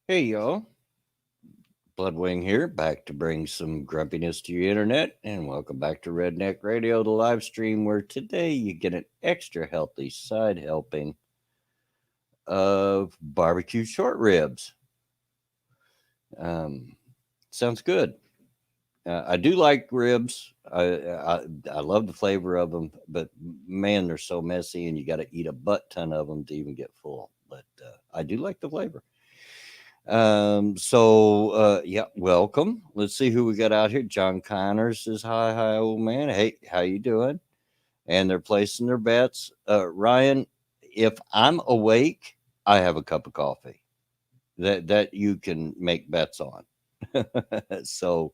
Hey y'all, Bloodwing here, back to bring some grumpiness to your internet, and welcome back to Redneck Radio, the live stream where today you get an extra healthy side helping of barbecue short ribs. Um, Sounds good. I do like ribs. I love the flavor of them, but man, they're so messy, and you got to eat a butt ton of them to even get full. But I do like the flavor. Yeah, welcome. Let's see who we got out here. John Connors says hi, old man. Hey, how you doing? And they're placing their bets. Ryan, if I'm awake, I have a cup of coffee. That you can make bets on. So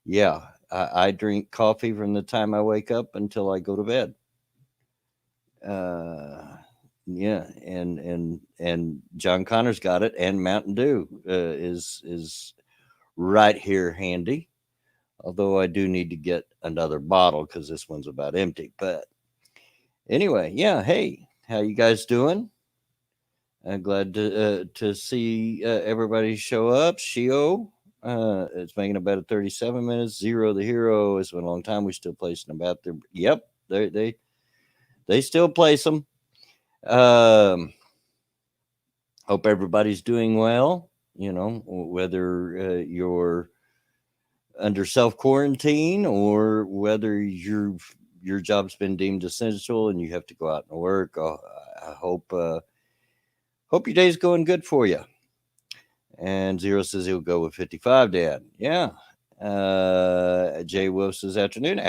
yeah, I drink coffee from the time I wake up until I go to bed. Uh, yeah, and John Connors got it, and Mountain Dew is right here handy. Although I do need to get another bottle because this one's about empty. But anyway, yeah. Hey, how you guys doing? I'm glad to see everybody show up. Shio, it's making about 37 minutes. Zero the hero. It's been a long time. We still placing about there. Yep, they still place them. Um, Hope everybody's doing well. You know, whether you're under self quarantine or whether your job's been deemed essential and you have to go out and work. I hope your day's going good for you. And Zero says he'll go with 55, Dad. Yeah. Jay Wolf says afternoon.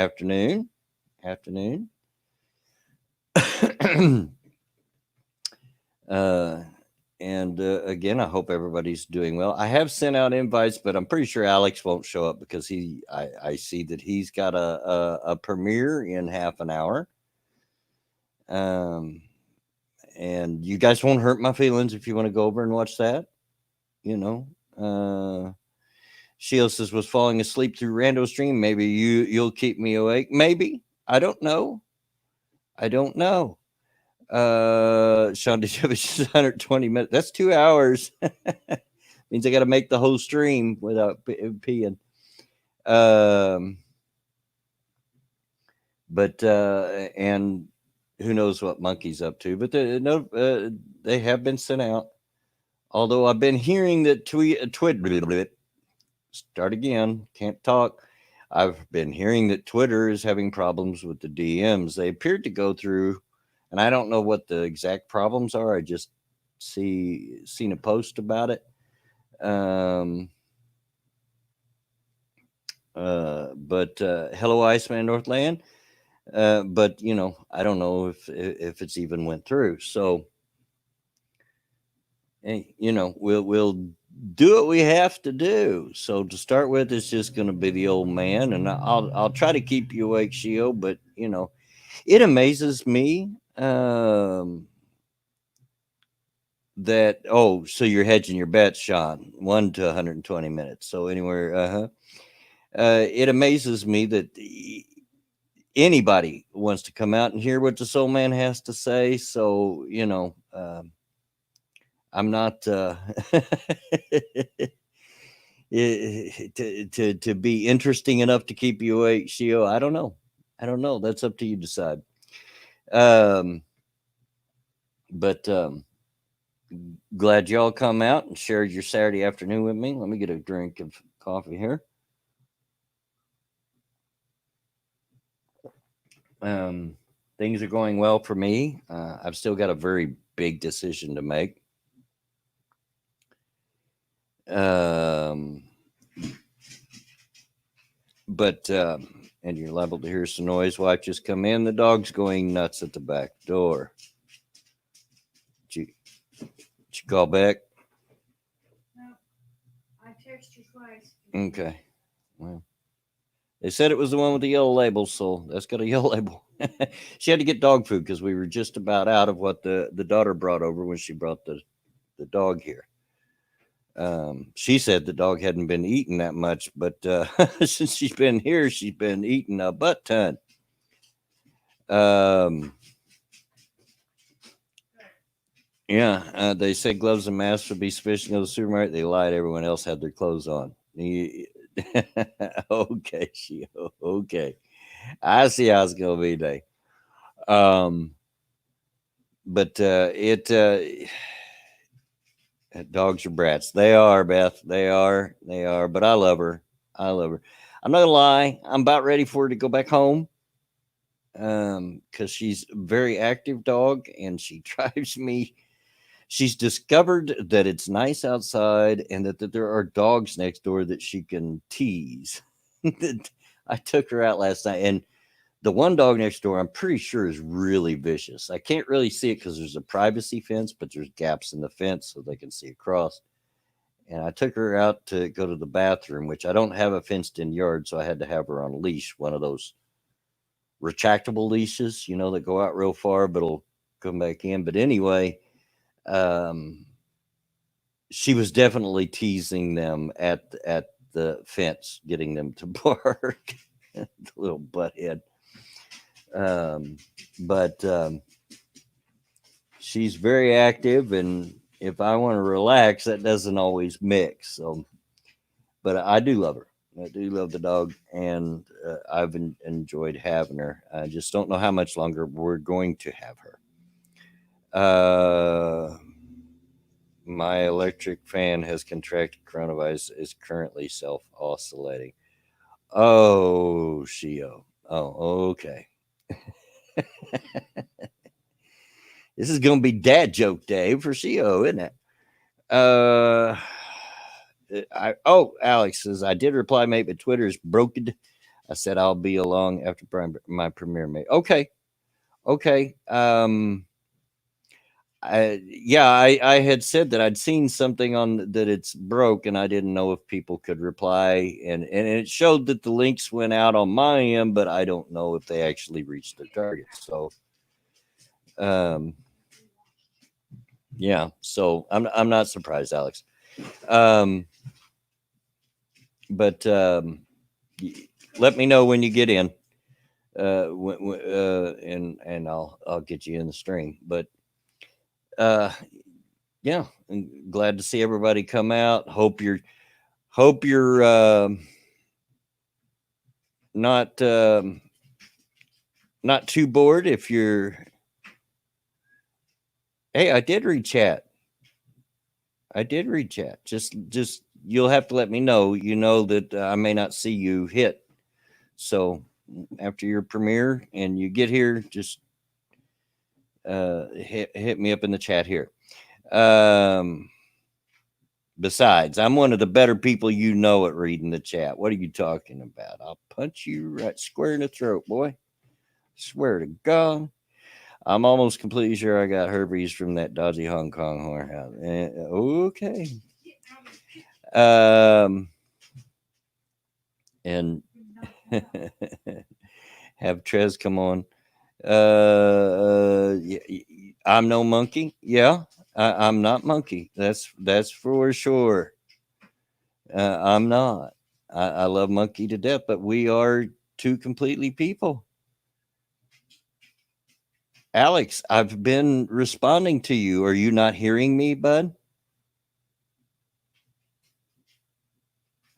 uh, and again, I hope everybody's doing well. I have sent out invites, but I'm pretty sure Alex won't show up because I see that he's got a premiere in half an hour. Um, and you guys won't hurt my feelings if you want to go over and watch that. You know, Shield says was falling asleep through Rando stream. Maybe you'll keep me awake. Maybe I don't know. I don't know. Sean Dejevich is 120 minutes. That's 2 hours. Means I got to make the whole stream without peeing. Um, but and who knows what Monkey's up to? But they have been sent out. Although I've been hearing that start again, can't talk. I've been hearing that Twitter is having problems with the DMs. They appeared to go through, and I don't know what the exact problems are. I just seen a post about it. Um, but hello, Iceman Northland. But you know, I don't know if it's even went through. So, you know, we'll do what we have to do. So to start with, it's just going to be the old man, and I'll try to keep you awake, Shio. But you know, it amazes me that so you're hedging your bets, Sean. 1 to 120 minutes. So anywhere, it amazes me that anybody wants to come out and hear what the soul man has to say. So you know. I'm not to be interesting enough to keep you awake, Shio. I don't know. I don't know. That's up to you to decide. Um, but glad y'all come out and shared your Saturday afternoon with me. Let me get a drink of coffee here. Um, Things are going well for me. I've still got a very big decision to make. Um, but and you're liable to hear some noise. Wife just come in. The dog's going nuts at the back door. Did you call back? No, I texted you twice. Okay. Well, they said it was the one with the yellow label, so that's got a yellow label. She had to get dog food because we were just about out of what the daughter brought over when she brought the dog here. She said the dog hadn't been eating that much, but since she's been here, she's been eating a butt ton. Um, Yeah, they said gloves and masks would be sufficient to go to the supermarket. They lied. Everyone else had their clothes on. Okay, she okay. I see how it's gonna be today. Um, but it dogs are brats. They are, Beth. They are. They are. But I love her. I love her. I'm not gonna lie. I'm about ready for her to go back home. Because she's a very active dog and she drives me. She's discovered that it's nice outside and that there are dogs next door that she can tease. I took her out last night, and the one dog next door, I'm pretty sure, is really vicious. I can't really see it because there's a privacy fence, but there's gaps in the fence so they can see across. And I took her out to go to the bathroom, which I don't have a fenced in yard, so I had to have her on a leash, one of those retractable leashes, that go out real far, but it'll come back in. But anyway, um, she was definitely teasing them at the fence, getting them to bark. The little butthead. Um, but she's very active, and if I want to relax, that doesn't always mix. So, but I do love her. I do love the dog, and I've enjoyed having her. I just don't know how much longer we're going to have her. My electric fan has contracted coronavirus, is currently self oscillating. Oh, Shio. Oh, okay. This is going to be dad joke day for Shio, isn't it? Uh, Alex says, I did reply, mate, but Twitter is broken. I said I'll be along after my premiere, mate. Okay. Okay. I had said that I'd seen something on that it's broke, and I didn't know if people could reply, and it showed that the links went out on my end, but I don't know if they actually reached their target. So, um, yeah, so I'm not surprised, Alex. Um, but let me know when you get in, and I'll get you in the stream. But uh, yeah, I'm glad to see everybody come out. Hope you're not not too bored. If you're, hey, I did read chat. I did read chat. Just you'll have to let me know. You know that I may not see you hit. So after your premiere and you get here, just hit me up in the chat here. Um, Besides, I'm one of the better people at reading the chat. What are you talking about? I'll punch you right square in the throat, boy. Swear to God. I'm almost completely sure I got herpes from that dodgy Hong Kong whorehouse. Okay. And have Trez come on. I'm no monkey. Yeah, I'm not monkey. That's for sure. I'm not. I love monkey to death, but we are two completely people. Alex, I've been responding to you. Are you not hearing me, bud?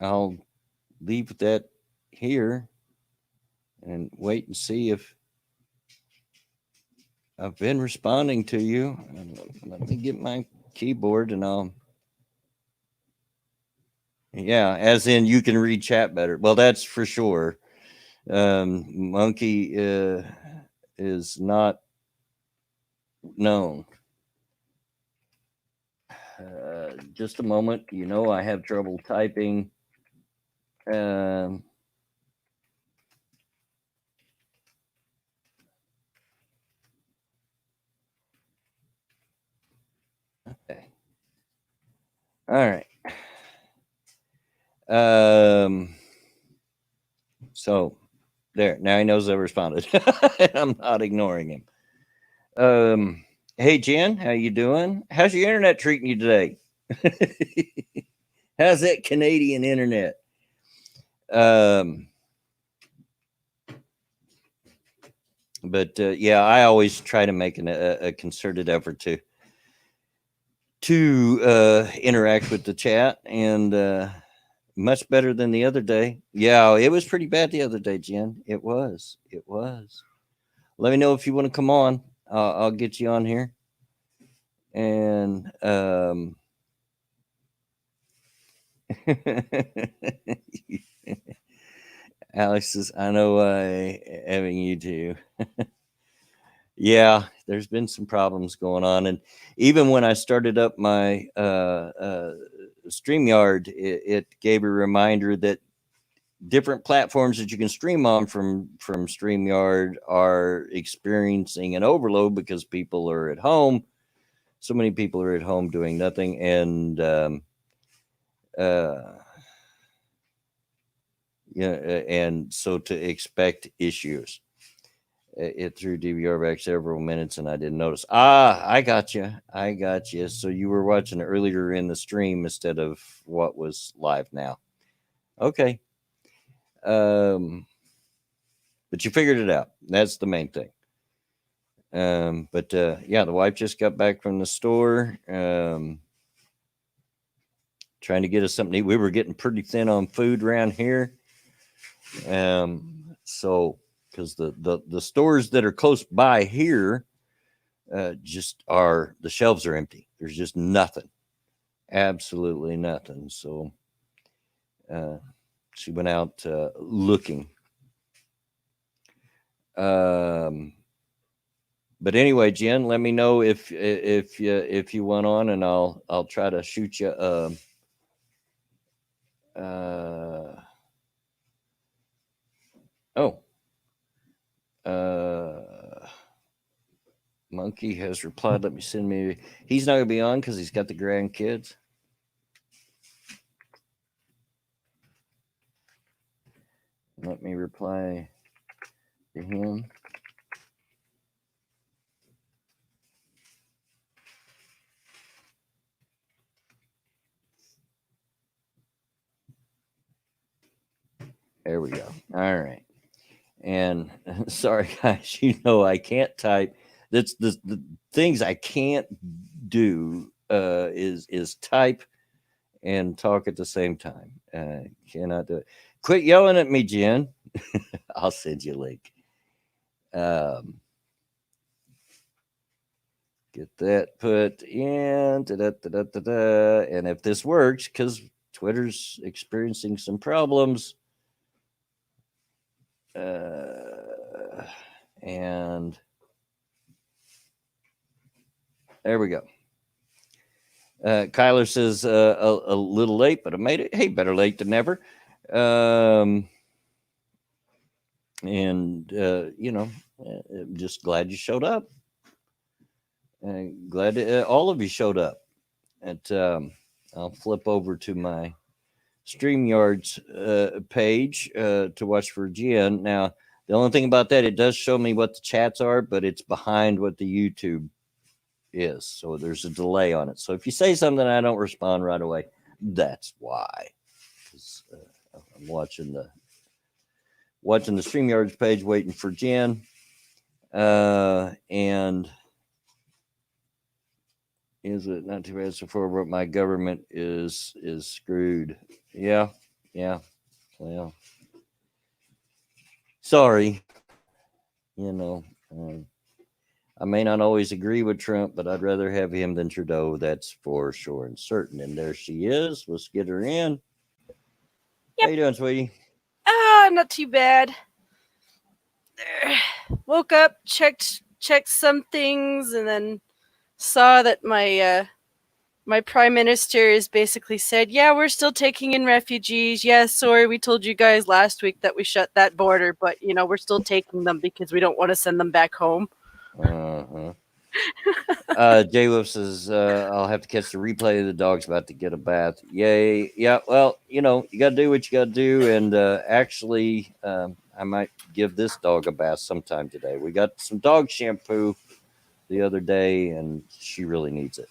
I'll leave that here and wait and see if I've been responding to you. Let me get my keyboard and yeah, as in you can read chat better. Well, that's for sure. Monkey is not known. Just a moment. I have trouble typing. Um, okay. All right. So there. Now he knows I responded. I'm not ignoring him. Hey Jen, how you doing? How's your internet treating you today? How's that Canadian internet? Um, but yeah, I always try to make a concerted effort to to interact with the chat, and much better than the other day. Yeah, it was pretty bad the other day, Jen. It was. It was. Let me know if you want to come on. I'll get you on here. And Alex says, I know having you too. Yeah, there's been some problems going on. And even when I started up my StreamYard, it gave a reminder that different platforms that you can stream on from StreamYard are experiencing an overload because people are at home. So many people are at home doing nothing. And uh, yeah, and so to expect issues. It threw DVR back several minutes, and I didn't notice. I got you. I got you. So you were watching earlier in the stream instead of what was live now. Okay. But you figured it out. That's the main thing. But yeah, the wife just got back from the store. Trying to get us something to eat. We were getting pretty thin on food around here. So because the stores that are close by here just are, the shelves are empty. There's just nothing, absolutely nothing. So she went out looking. But anyway, Jen, let me know if you want on, and I'll try to shoot you. Oh, Monkey has replied. Let me send me. He's not gonna be on because he's got the grandkids. Let me reply to him. There we go. All right. And sorry, guys, I can't type. That's the things I can't do is type and talk at the same time. Cannot do it. Quit yelling at me, Jen. I'll send you a link. Get that put in. Da-da-da-da-da-da. And if this works, because Twitter's experiencing some problems. And there we go. Kyler says a little late, but I made it. Hey, better late than never. And I'm just glad you showed up. Glad all of you showed up. And I'll flip over to my StreamYard's page to watch for Jen. Now, the only thing about that, it does show me what the chats are, but it's behind what the YouTube is. So there's a delay on it. So if you say something I don't respond right away, that's why. I'm watching the StreamYards page, waiting for Jen. And is it not too bad so far, but my government is screwed. Yeah. Well, sorry. I may not always agree with Trump, but I'd rather have him than Trudeau. That's for sure and certain. And there she is. Let's get her in. How you doing, sweetie? Not too bad. Woke up, checked some things, and then saw that my prime minister has basically said, yeah, we're still taking in refugees. Yeah, sorry, we told you guys last week that we shut that border, but we're still taking them because we don't want to send them back home. Jay Wolf says, I'll have to catch the replay. The dog's about to get a bath. Yay. Yeah, well, you got to do what you got to do. And actually, I might give this dog a bath sometime today. We got some dog shampoo the other day, and she really needs it.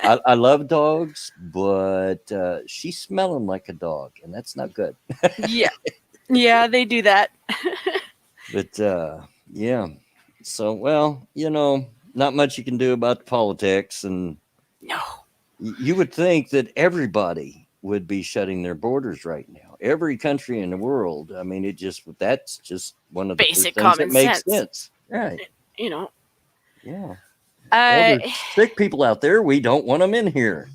I love dogs, but she's smelling like a dog, and that's not good. Yeah, they do that. But yeah. So, well, not much you can do about the politics, and No. you would think that everybody would be shutting their borders right now. Every country in the world. I mean, that's just one of the first Basic things that common makes sense. sense. Right. You know. Yeah. All Uh, the sick people out there, we don't want them in here.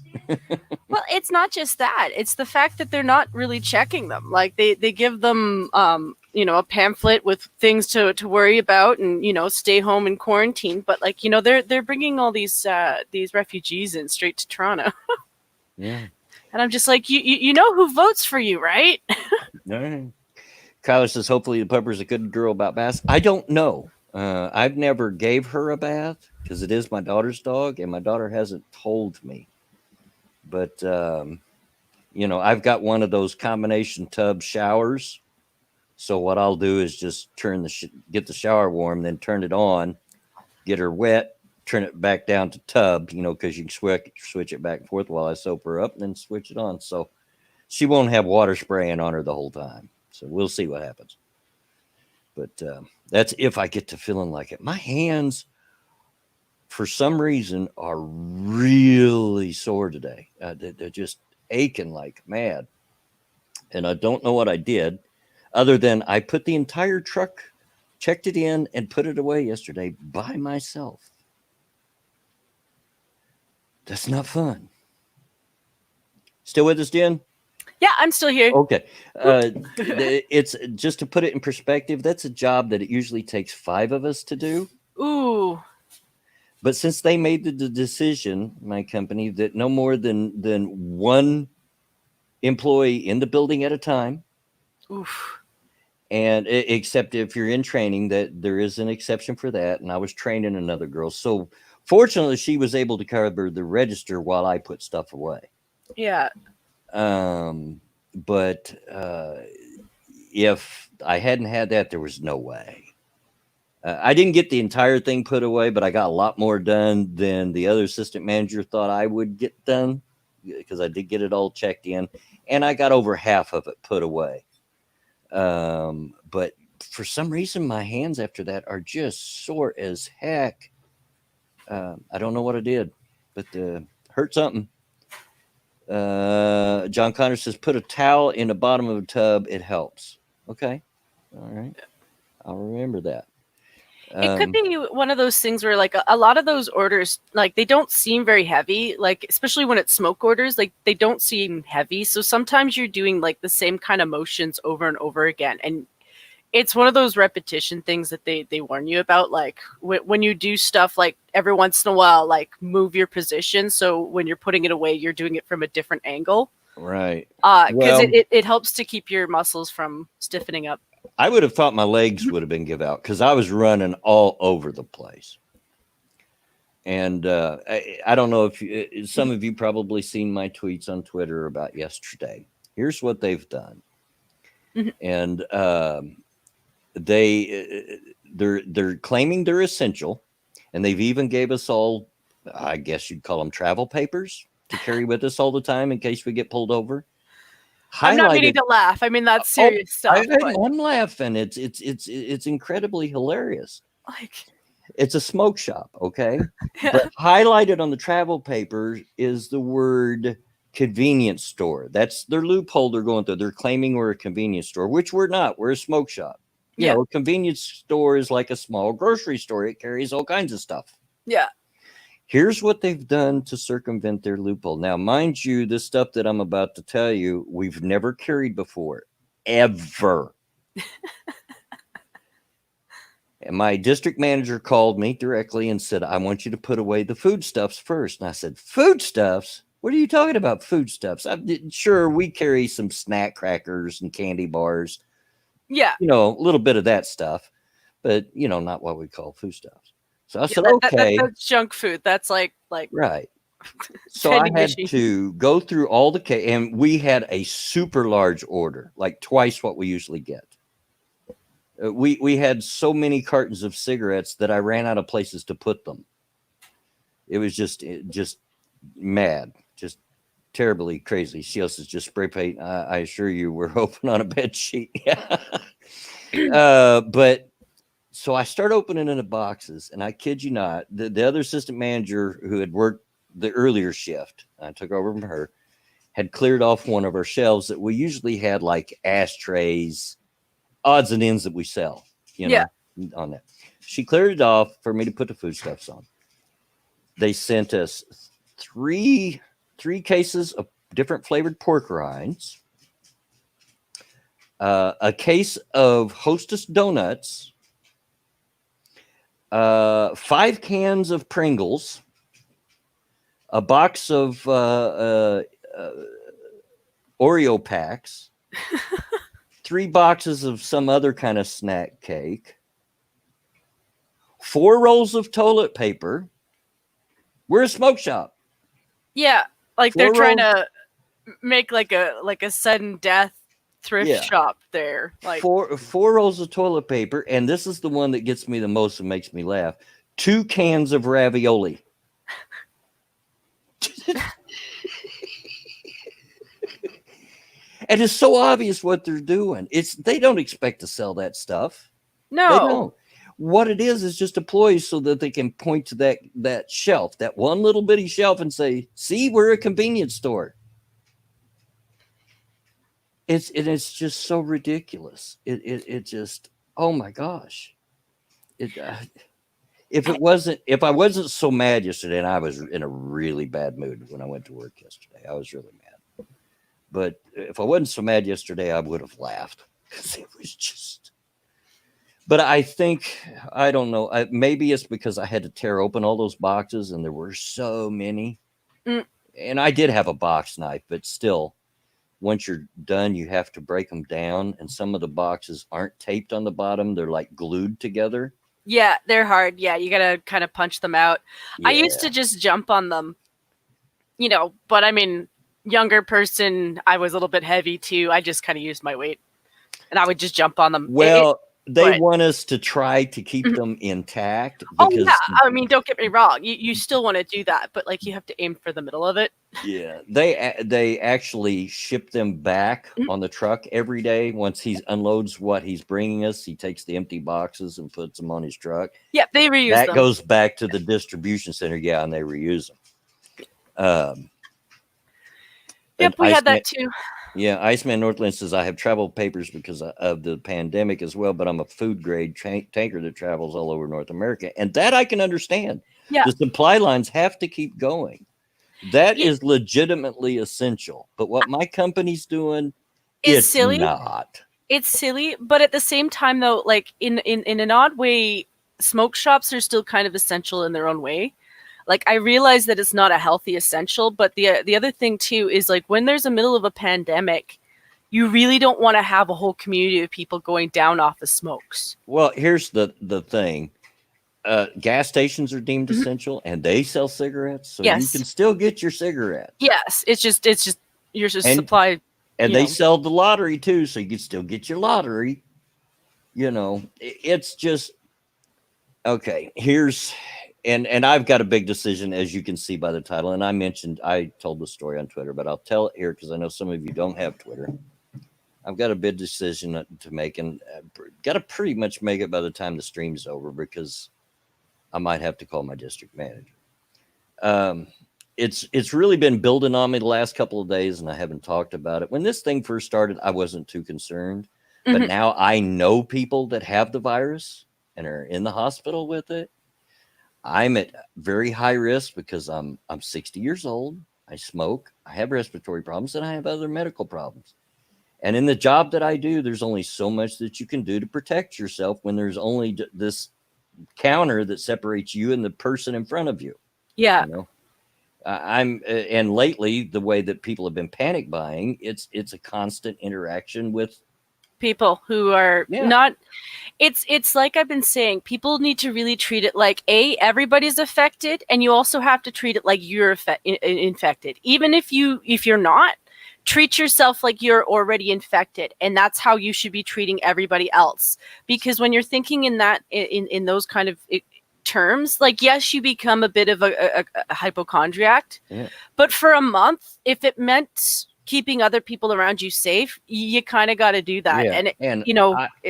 well, it's not just that. It's the fact that they're not really checking them. Like they give them a pamphlet with things to worry about and stay home and quarantine, but like they're bringing all these refugees in straight to Toronto. Yeah. And I'm just like, you know who votes for you, right? All right. Kyler says, hopefully the pupper's a good girl about baths. I don't know. I've never gave her a bath because it is my daughter's dog, and my daughter hasn't told me. But I've got one of those combination tub showers. So what I'll do is just get the shower warm, then turn it on, get her wet, turn it back down to tub, because you can switch it back and forth while I soap her up, and then switch it on. So she won't have water spraying on her the whole time. So we'll see what happens. But that's if I get to feeling like it. My hands, for some reason, are really sore today. They're just aching like mad. And I don't know what I did other than I put the entire truck, checked it in, and put it away yesterday by myself. That's not fun. Still with us, Jen? Yeah, I'm still here. Okay. It's just to put it in perspective, that's a job that it usually takes 5 of us to do. Ooh. But since they made the decision, my company, that no more than one employee in the building at a time, Oof. and except if you're in training, that there is an exception for that. And I was training another girl. So fortunately, she was able to cover the register while I put stuff away. Yeah. But if I hadn't had that, there was no way. I didn't get the entire thing put away, but I got a lot more done than the other assistant manager thought I would get done, because I did get it all checked in, and I got over half of it put away. But for some reason, my hands after that are just sore as heck. I don't know what I did, but hurt something. John Connor says, put a towel in the bottom of a tub. It helps. Okay. All right. I'll remember that. It could be one of those things where like a lot of those orders, like they don't seem very heavy, like especially when it's smoke orders, like they don't seem heavy. So sometimes you're doing like the same kind of motions over and over again. And it's one of those repetition things that they warn you about. Like when you do stuff, like every once in a while, like move your position. So when you're putting it away, you're doing it from a different angle. Right. Because it helps to keep your muscles from stiffening up. I would have thought my legs would have been give out because I was running all over the place. And I don't know if some of you probably seen my tweets on Twitter about yesterday. Here's what they've done. Mm-hmm. And they're claiming they're essential, and they've even gave us all, I guess you'd call them travel papers, to carry with us all the time in case we get pulled over. I'm not meaning to laugh. I mean, that's serious stuff. I'm laughing. It's incredibly hilarious. Like, it's a smoke shop, okay? Yeah. But highlighted on the travel paper is the word convenience store. That's their loophole they're going through. They're claiming we're a convenience store, which we're not. We're a smoke shop. You know, a convenience store is like a small grocery store. It carries all kinds of stuff. Yeah. Here's what they've done to circumvent their loophole. Now, mind you, this stuff that I'm about to tell you, we've never carried before, ever. And my district manager called me directly and said, I want you to put away the foodstuffs first. And I said, foodstuffs? What are you talking about, foodstuffs? Sure, we carry some snack crackers and candy bars. Yeah. You know, a little bit of that stuff, but, you know, not what we call foodstuffs. So I said, okay. That's junk food. That's like right. So I had to go through all the and we had a super large order, like twice what we usually get. We had so many cartons of cigarettes that I ran out of places to put them. It was just mad, just terribly crazy. She else is just spray paint. I assure you, we're hoping on a bed sheet. But So I start opening in the boxes, and I kid you not, the other assistant manager who had worked the earlier shift, I took over from her, had cleared off one of our shelves that we usually had like ashtrays, odds and ends that we sell, Yeah. on that. She cleared it off for me to put the foodstuffs on. They sent us three cases of different flavored pork rinds, a case of Hostess donuts, 5 cans of Pringles, a box of Oreo packs, 3 boxes of some other kind of snack cake, 4 rolls of toilet paper. We're a smoke shop. Yeah, like 4 they're trying rolls, to make like a sudden death thrift Yeah. shop there. Like, 4 rolls of toilet paper, and this is the one that gets me the most and makes me laugh. 2 cans of ravioli. And it's so obvious what they're doing. They don't expect to sell that stuff. They no. don't. What it is just employees so that they can point to that shelf, that one little bitty shelf, and say, "See, we're a convenience store." It's just so ridiculous. It just, oh my gosh. If I wasn't so mad yesterday, and I was in a really bad mood when I went to work yesterday, I was really mad. But if I wasn't so mad yesterday, I would have laughed because it was just. But I think, I don't know, maybe it's because I had to tear open all those boxes and there were so many. Mm. And I did have a box knife, but still, once you're done, you have to break them down. And some of the boxes aren't taped on the bottom. They're like glued together. Yeah, they're hard. Yeah, you gotta kind of punch them out. I used to just jump on them, but I mean, younger person, I was a little bit heavy too. I just kind of used my weight and I would just jump on them. Well, they but- want us to try to keep them intact. Oh Because, yeah, I mean, don't get me wrong. You still want to do that, but like you have to aim for the middle of it. yeah, they actually ship them back Mhm. on the truck every day. Once he unloads what he's bringing us, he takes the empty boxes and puts them on his truck. Yeah, they reuse That them. goes back to the distribution center, yeah, and they reuse them. Yep, we had that too. Yeah, Iceman Northland says, I have travel papers because of the pandemic as well, but I'm a food grade tanker that travels all over North America. And that I can understand. Yeah. The supply lines have to keep going. That Yeah. is legitimately essential. But what my company's doing, It's it's silly. not. It's silly, but at the same time, though, like in an odd way, smoke shops are still kind of essential in their own way. Like I realize that it's not a healthy essential, but the other thing too is like when there's a middle of a pandemic, you really don't want to have a whole community of people going down off of smokes. Well, here's the thing. Gas stations are deemed essential, and they sell cigarettes, so you Yes. can still get your cigarettes. Yes, it's just you're just And- supply. And you they know. sell the lottery too, so you can still get your lottery. It's just okay. And I've got a big decision, as you can see by the title. And I told the story on Twitter, but I'll tell it here because I know some of you don't have Twitter. I've got a big decision to make, and got to pretty much make it by the time the stream's over because I might have to call my district manager. It's really been building on me the last couple of days, and I haven't talked about it. When this thing first started, I wasn't too concerned, but Mhm. now I know people that have the virus and are in the hospital with it. I'm at very high risk because I'm 60 years old. I smoke. I have respiratory problems, and I have other medical problems. And in the job that I do, there's only so much that you can do to protect yourself when there's only this counter that separates you and the person in front of you. Yeah. And lately the way that people have been panic buying, it's a constant interaction with People who are Yeah. not. It's like I've been saying, people need to really treat it like everybody's affected, and you also have to treat it like you're infected. Even if you're not, treat yourself like you're already infected, and that's how you should be treating everybody else. Because when you're thinking in that in those kind of terms, like yes, you become a bit of a hypochondriac, Yeah. but for a month, if it meant keeping other people around you safe, you kind of got to do that. Yeah, And, and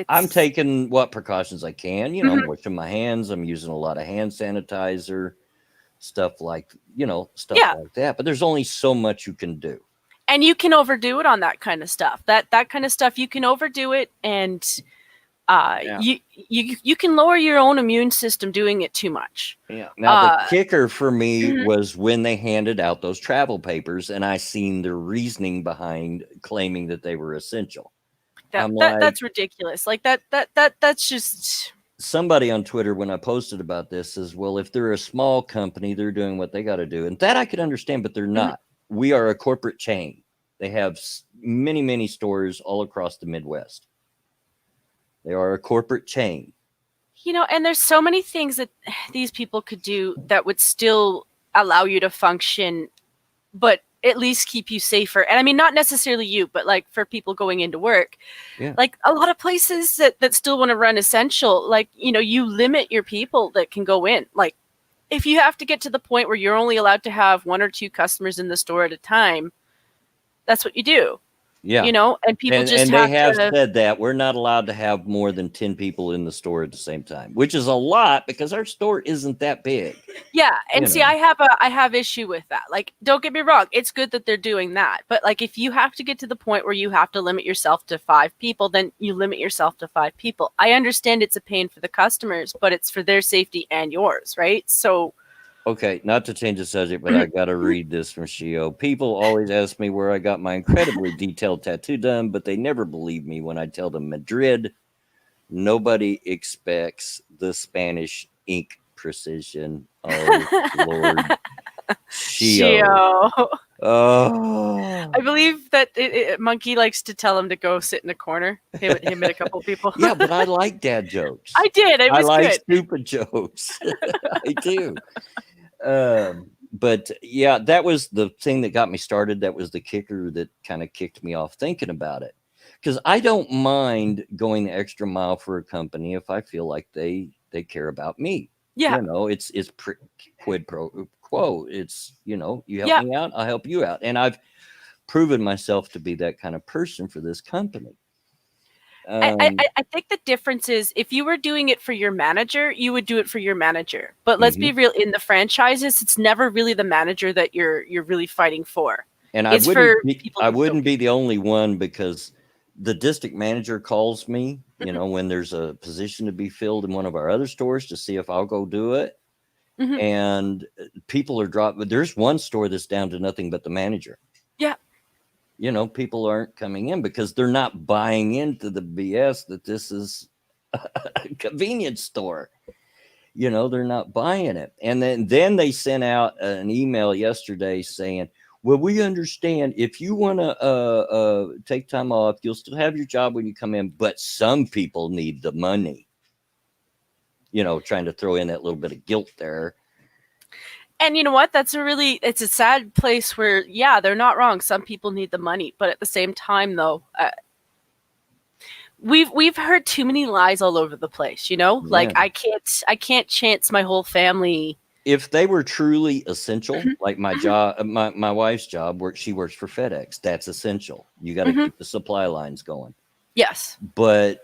I'm it's taking what precautions I can. I'm Mhm. washing my hands. I'm using a lot of hand sanitizer, stuff like stuff Yeah. like that. But there's only so much you can do. And you can overdo it on that kind of stuff. That kind of stuff, you can overdo it, and Yeah. you can lower your own immune system doing it too much. Yeah. Now the Uh, kicker for me mhm. was when they handed out those travel papers, and I seen the reasoning behind claiming that they were essential. I'm like, That's ridiculous. Like that's just somebody on Twitter when I posted about this says, well, if they're a small company, they're doing what they got to do. And that I could understand, but they're Mhm. not. We are a corporate chain. They have many, many stores all across the Midwest. They are a corporate chain. and there's so many things that these people could do that would still allow you to function, but at least keep you safer. And I mean, not necessarily you, but like for people going into work. Yeah. Like a lot of places that still want to run essential, like, you limit your people that can go in. Like, if you have to get to the point where you're only allowed to have 1 or 2 customers in the store at a time, that's what you do. Yeah. And people just And they have to. said that we're not allowed to have more than 10 people in the store at the same time, which is a lot because our store isn't that big. Yeah, and You see, know. I have issue with that. Like, don't get me wrong, it's good that they're doing that, but like, if you have to get to the point where you have to limit yourself to 5 people, then you limit yourself to 5 people. I understand it's a pain for the customers, but it's for their safety and yours, right? So, Okay, not to change the subject, but I got to read this from Shio. People always ask me where I got my incredibly detailed tattoo done, but they never believe me when I tell them Madrid. Nobody expects the Spanish ink precision. Oh, Lord. Shio. Shio. Oh. I believe that Monkey likes to tell him to go sit in a corner. Him and a couple people. Yeah, but I like dad jokes. I did. It I was like good. stupid jokes. I do. But yeah, that was the thing that got me started. That was the kicker that kind of kicked me off thinking about it. Because I don't mind going the extra mile for a company if I feel like they care about me. Yeah. It's quid pro quo. It's you help Yeah. me out, I'll help you out, and I've proven myself to be that kind of person for this company. I think the difference is if you were doing it for your manager, you would do it for your manager. But let's be real, in the franchises, it's never really the manager that you're really fighting for. And It's for people I who wouldn't don't. be the only one because the district manager calls me, when there's a position to be filled in one of our other stores to see if I'll go do it. Mhm. And people are dropping. There's one store that's down to nothing but the manager. Yeah. People aren't coming in because they're not buying into the BS that this is a convenience store. They're not buying it. And then they sent out an email yesterday saying, well, we understand if you want to take time off, you'll still have your job when you come in, but some people need the money. Trying to throw in that little bit of guilt there. And you know what? It's a sad place where, yeah, they're not wrong. Some people need the money, but at the same time, though, we've heard too many lies all over the place. Like Yeah. I can't chance my whole family. If they were truly essential, like my job, my wife's job, she works for FedEx. That's essential. You got to keep the supply lines going. Yes. But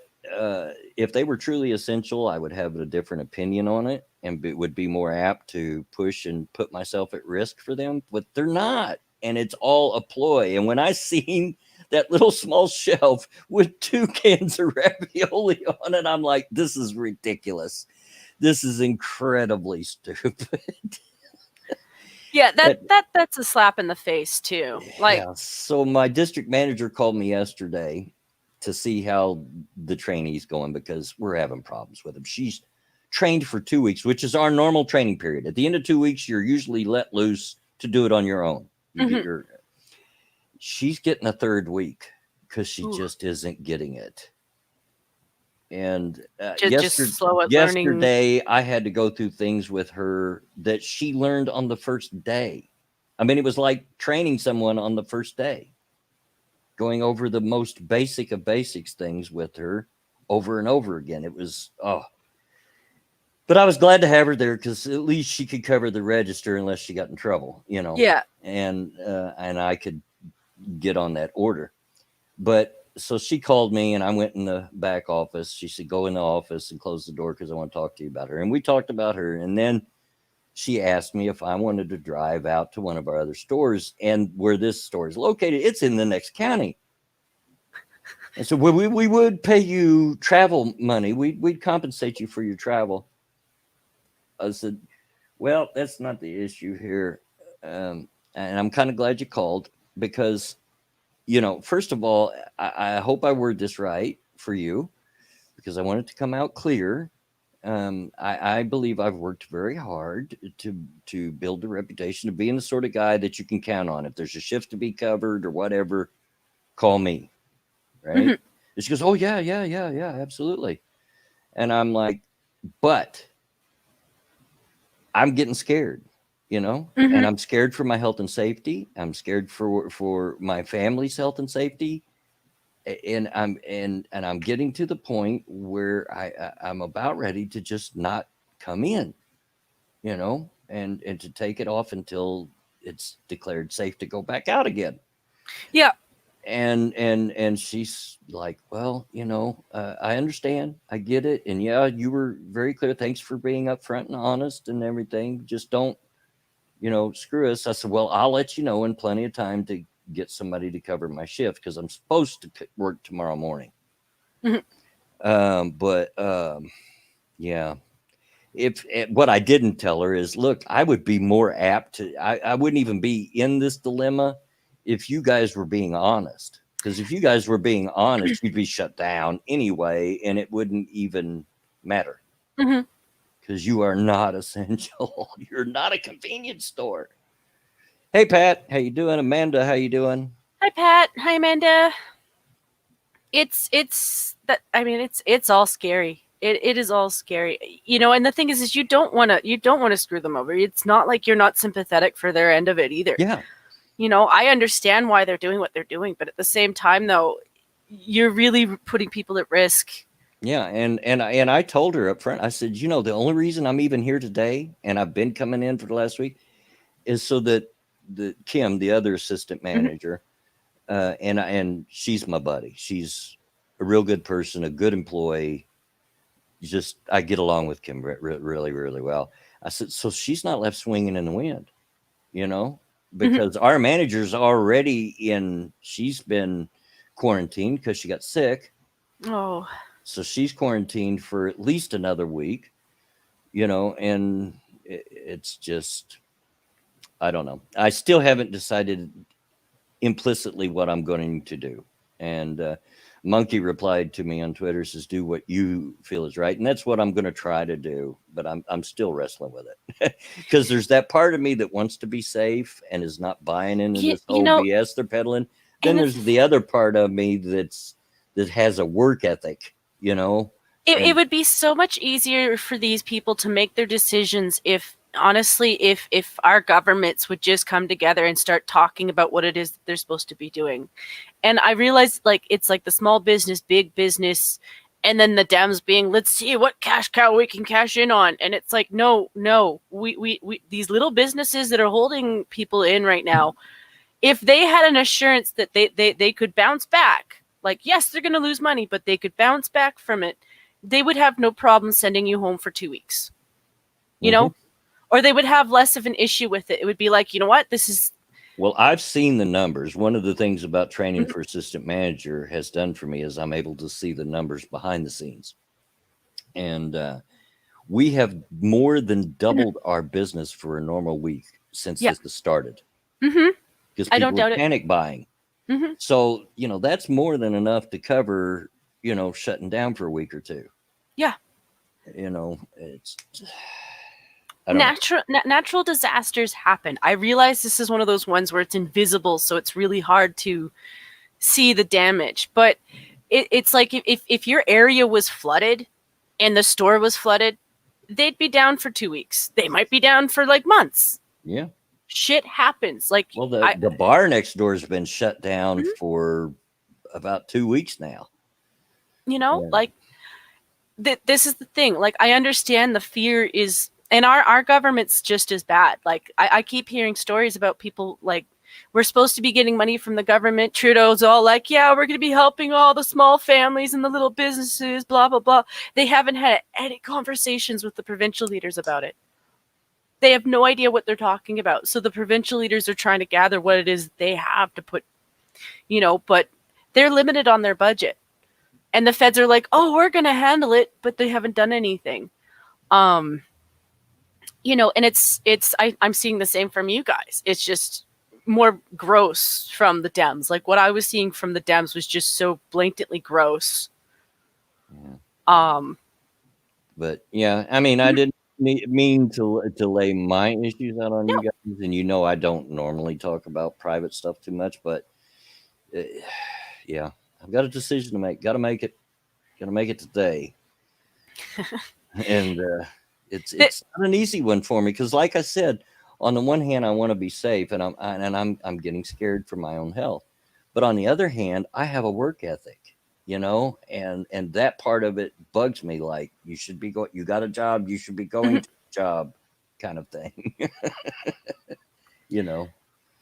if they were truly essential, I would have a different opinion on it and would be more apt to push and put myself at risk for them. But they're not. And it's all a ploy. And when I seen that little small shelf with 2 cans of ravioli on it, I'm like, this is ridiculous. This is incredibly stupid. Yeah, that's a slap in the face too. Like, yeah. So my district manager called me yesterday to see how the trainee's going because we're having problems with him. She's trained for 2 weeks, which is our normal training period. At the end of 2 weeks, you're usually let loose to do it on your own. She's getting a 3rd week because she just isn't getting it. And just slow at learning. yesterday, I had to go through things with her that she learned on the first day. I mean, it was like training someone on the first day, going over the most basic of basics things with her over and over again. It was, but I was glad to have her there because at least she could cover the register unless she got in trouble, Yeah. and I could get on that order. But so she called me and I went in the back office. She said, go in the office and close the door because I want to talk to you about her. And we talked about her. And then she asked me if I wanted to drive out to one of our other stores. And where this store is located, it's in the next county. And so we would pay you travel money. We'd compensate you for your travel. I said, well, that's not the issue here. And I'm kind of glad you called because, first of all, I hope I word this right for you because I want it to come out clear. I believe I've worked very hard to build the reputation of being the sort of guy that you can count on. If there's a shift to be covered or whatever, call me. Right? Mhm. And she goes, oh, yeah, absolutely. And I'm like, but I'm getting scared, and Mhm. I'm scared for my health and safety. I'm scared for my family's health and safety. And I'm getting to the point where I'm about ready to just not come in, and to take it off until it's declared safe to go back out again. Yeah. And she's like, well, I understand, I get it, and yeah, you were very clear. Thanks for being upfront and honest and everything. Just don't, screw us. I said, well, I'll let you know in plenty of time to get somebody to cover my shift because I'm supposed to work tomorrow morning. Mhm. But yeah. If what I didn't tell her is, look, I would be more apt to. I wouldn't even be in this dilemma if you guys were being honest. Because if you guys were being honest, you'd be shut down anyway, and it wouldn't even matter. Mhm. Because you are not essential. You're not a convenience store. Hey, Pat, how you doing? Amanda, how you doing? Hi, Pat. Hi, Amanda. It's that I mean it's all scary. It is all scary. And the thing is you don't want to screw them over. It's not like you're not sympathetic for their end of it either. Yeah. I understand why they're doing what they're doing, but at the same time though, you're really putting people at risk. Yeah, and I told her up front. I said, the only reason I'm even here today, and I've been coming in for the last week, is so that the Kim, the other assistant manager, and she's my buddy. She's a real good person, a good employee. Just I get along with Kim really, really well. I said, so she's not left swinging in the wind, because our manager's already in. She's been quarantined because she got sick. Oh. So she's quarantined for at least another week, and it's just, I don't know. I still haven't decided implicitly what I'm going to do. And Monkey replied to me on Twitter, says, do what you feel is right. And that's what I'm going to try to do. But I'm still wrestling with it because there's that part of me that wants to be safe and is not buying into this whole BS they're peddling. Then there's the other part of me that has a work ethic, It would be so much easier for these people to make their decisions if our governments would just come together and start talking about what it is that they're supposed to be doing. And I realize it's like the small business, big business, and then the Dems being, let's see what cash cow we can cash in on. And it's like, no, we these little businesses that are holding people in right now, if they had an assurance that they could bounce back, like, yes, they're going to lose money, but they could bounce back from it, they would have no problem sending you home for 2 weeks, or they would have less of an issue with it. It would be like, you know what, this is. Well, I've seen the numbers. One of the things about training for assistant manager has done for me is I'm able to see the numbers behind the scenes. And we have more than doubled our business for a normal week since this has started. Because people are panic buying. So, that's more than enough to cover, shutting down for a week or two. Yeah. It's natural disasters happen. I realize this is one of those ones where it's invisible, so it's really hard to see the damage. But it's like if your area was flooded and the store was flooded, they'd be down for 2 weeks. They might be down for like months. Yeah. Shit happens. Like, well, the bar next door has been shut down for about 2 weeks now. Like this is the thing. Like, I understand the fear is, and our government's just as bad. Like, I keep hearing stories about people like we're supposed to be getting money from the government. Trudeau's all like, yeah, we're going to be helping all the small families and the little businesses, blah, blah, blah. They haven't had any conversations with the provincial leaders about it. They have no idea what they're talking about. So the provincial leaders are trying to gather what it is they have to put, but they're limited on their budget. And the feds are like, oh, we're going to handle it, but they haven't done anything. And I'm seeing the same from you guys. It's just more gross from the Dems. Like what I was seeing from the Dems was just so blatantly gross. Yeah. But yeah, I mean, I didn't mean to lay my issues out on you guys, and I don't normally talk about private stuff too much, but yeah, I've got a decision to make. Got to make it today. And it's not an easy one for me because, like I said, on the one hand, I want to be safe, and I'm getting scared for my own health. But on the other hand, I have a work ethic, and that part of it bugs me. Like you should be going. You got a job. You should be going to a job, kind of thing.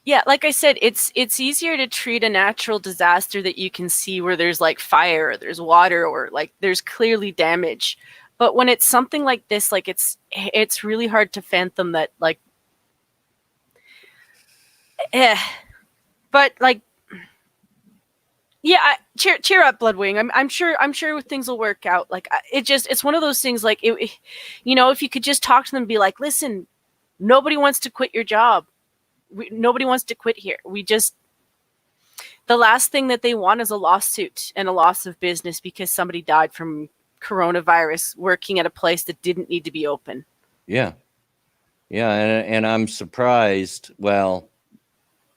Yeah, like I said, it's easier to treat a natural disaster that you can see where there's like fire or there's water or like there's clearly damage. But when it's something like this, like it's really hard to fathom that, like, but like, yeah, cheer up, Bloodwing. I'm sure things will work out. Like it's one of those things. Like if you could just talk to them, and be like, listen, nobody wants to quit your job. Nobody wants to quit here. The last thing that they want is a lawsuit and a loss of business because somebody died from coronavirus working at a place that didn't need to be open. Yeah. And I'm surprised. Well,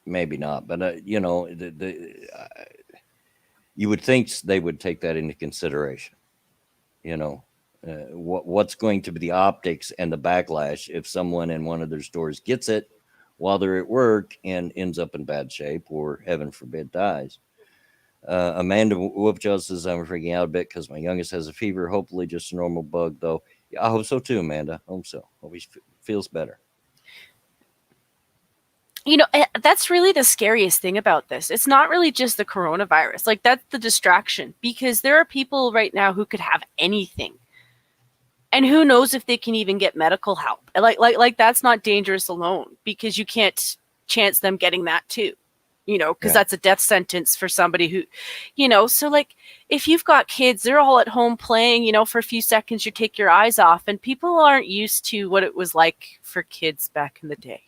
maybe not, but you would think they would take that into consideration. What's going to be the optics and the backlash if someone in one of their stores gets it while they're at work and ends up in bad shape or, heaven forbid, dies. Amanda Whoopjaw says, I'm freaking out a bit because my youngest has a fever. Hopefully just a normal bug, though. Yeah, I hope so too, Amanda. I hope so. Hope he feels better. That's really the scariest thing about this. It's not really just the coronavirus. Like, that's the distraction, because there are people right now who could have anything. And who knows if they can even get medical help. Like that's not dangerous alone, because you can't chance them getting that too, because that's a death sentence for somebody who, so like if you've got kids, they're all at home playing, for a few seconds, you take your eyes off, and people aren't used to what it was like for kids back in the day,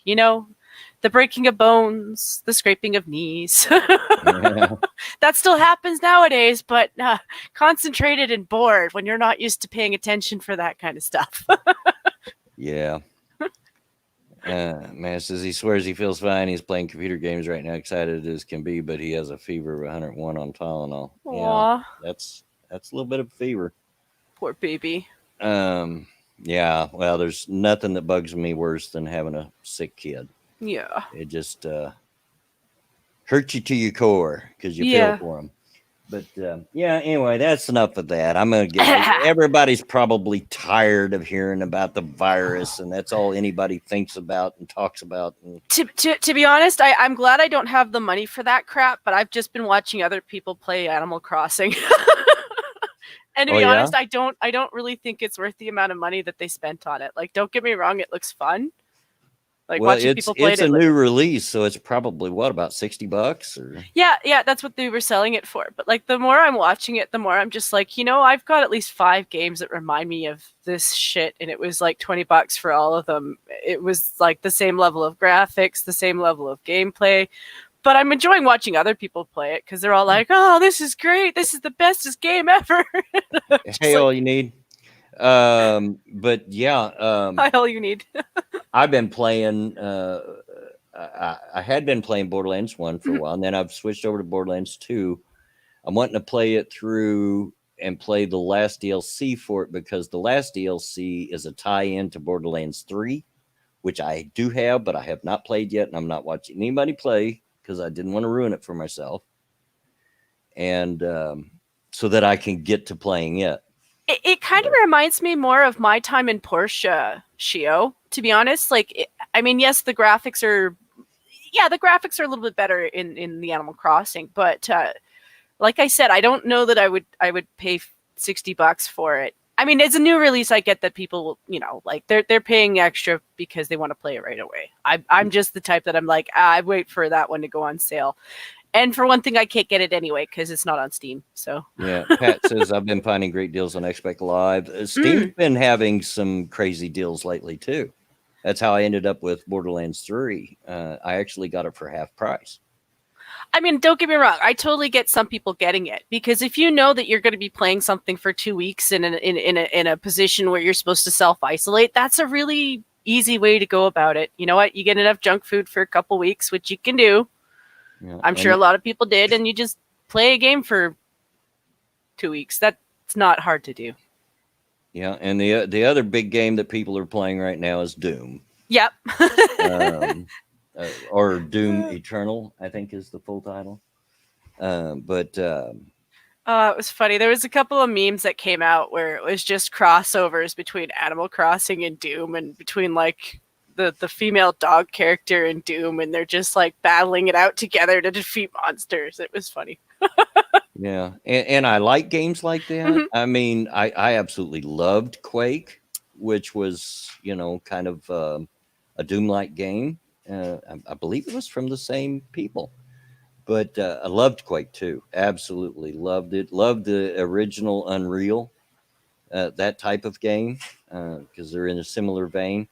the breaking of bones, the scraping of knees. Yeah. That still happens nowadays, but concentrated and bored when you're not used to paying attention for that kind of stuff. Yeah. Man says he swears he feels fine. He's playing computer games right now, excited as can be, but he has a fever of 101 on Tylenol. Aww. Yeah, that's a little bit of fever. Poor baby. Yeah. Well, there's nothing that bugs me worse than having a sick kid. Yeah. It just hurts you to your core because you feel for them. But anyway, that's enough of that. I'm going to get everybody's probably tired of hearing about the virus, and that's all anybody thinks about and talks about. And to be honest, I'm glad I don't have the money for that crap, but I've just been watching other people play Animal Crossing. And to be honest, I don't really think it's worth the amount of money that they spent on it. Like, don't get me wrong, it looks fun. Like, watching people play it's a new release, so it's probably about $60 or yeah, that's what they were selling it for. But like, the more I'm watching it, the more I'm just like, I've got at least 5 games that remind me of this shit, and it was like $20 for all of them. It was like the same level of graphics, the same level of gameplay, but I'm enjoying watching other people play it because they're all like, "Oh, this is great! This is the bestest game ever!" Hey, all you need. But yeah, all you need. I've been playing. I had been playing Borderlands 1 for a while, and then I've switched over to Borderlands 2. I'm wanting to play it through and play the last DLC for it because the last DLC is a tie-in to Borderlands 3, which I do have, but I have not played yet, and I'm not watching anybody play because I didn't want to ruin it for myself, and so that I can get to playing it. It kind of reminds me more of my time in Porsche, Shio, to be honest. Like, yes, the graphics are, yeah, the graphics are a little bit better in the Animal Crossing, but like I said, I don't know that I would pay $60 for it. I mean, it's a new release. I get that people, like they're paying extra because they want to play it right away. I'm just the type that I'm like, I wait for that one to go on sale. And for one thing, I can't get it anyway because it's not on Steam. So Yeah, Pat says I've been finding great deals on Xbox Live. Steam's been having some crazy deals lately too. That's how I ended up with Borderlands 3. I actually got it for half price. I mean, don't get me wrong. I totally get some people getting it because if you know that you're going to be playing something for 2 weeks in a position where you're supposed to self isolate, that's a really easy way to go about it. You know what? You get enough junk food for a couple weeks, which you can do. Yeah, I'm sure a lot of people did, and you just play a game for 2 weeks. That's not hard to do. Yeah, and the other big game that people are playing right now is Doom. Yep. Or Doom Eternal, I think is the full title. It was funny. There was a couple of memes that came out where it was just crossovers between Animal Crossing and Doom, and between like the female dog character in Doom, and they're just like battling it out together to defeat monsters. It was funny. Yeah, and I like games like that. I mean, I absolutely loved Quake, which was kind of a Doom-like game. I believe it was from the same people. But I loved Quake 2. Absolutely loved it. Loved the original Unreal, that type of game, because they're in a similar vein.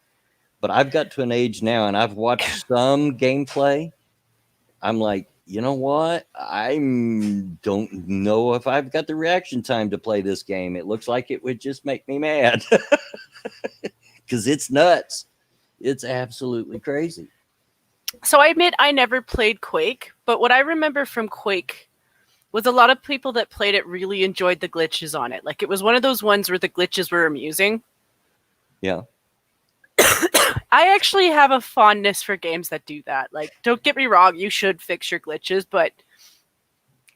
But I've got to an age now, and I've watched some gameplay. I'm like, you know what? I don't know if I've got the reaction time to play this game. It looks like it would just make me mad because it's nuts. It's absolutely crazy. So I admit I never played Quake, but what I remember from Quake was a lot of people that played it really enjoyed the glitches on it. Like it was one of those ones where the glitches were amusing. Yeah. I actually have a fondness for games that do that. Like, don't get me wrong, you should fix your glitches, but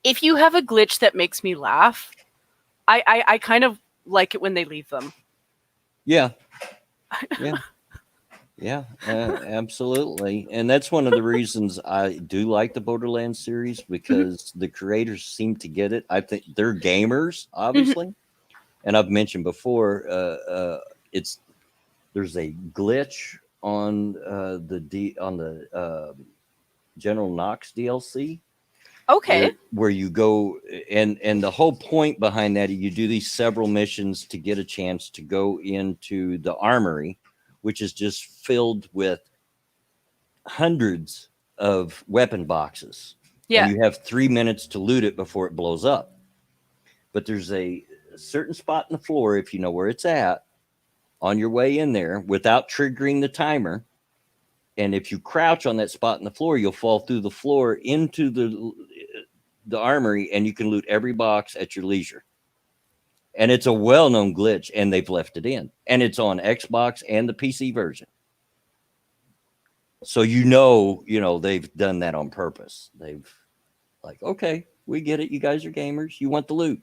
if you have a glitch that makes me laugh, I kind of like it when they leave them. Yeah. Yeah. Yeah, absolutely. And that's one of the reasons I do like the Borderlands series, because the creators seem to get it. I think they're gamers, obviously. And I've mentioned before, there's a glitch on the General Knox DLC. Okay. Where you go, and the whole point behind that, you do these several missions to get a chance to go into the armory, which is just filled with hundreds of weapon boxes. Yeah. And you have 3 minutes to loot it before it blows up. But there's a certain spot in the floor, if you know where it's at, on your way in there without triggering the timer. And if you crouch on that spot in the floor, you'll fall through the floor into the armory, and you can loot every box at your leisure. And it's a well-known glitch, and they've left it in. And it's on Xbox and the PC version. So they've done that on purpose. They've like, okay, we get it. You guys are gamers. You want the loot.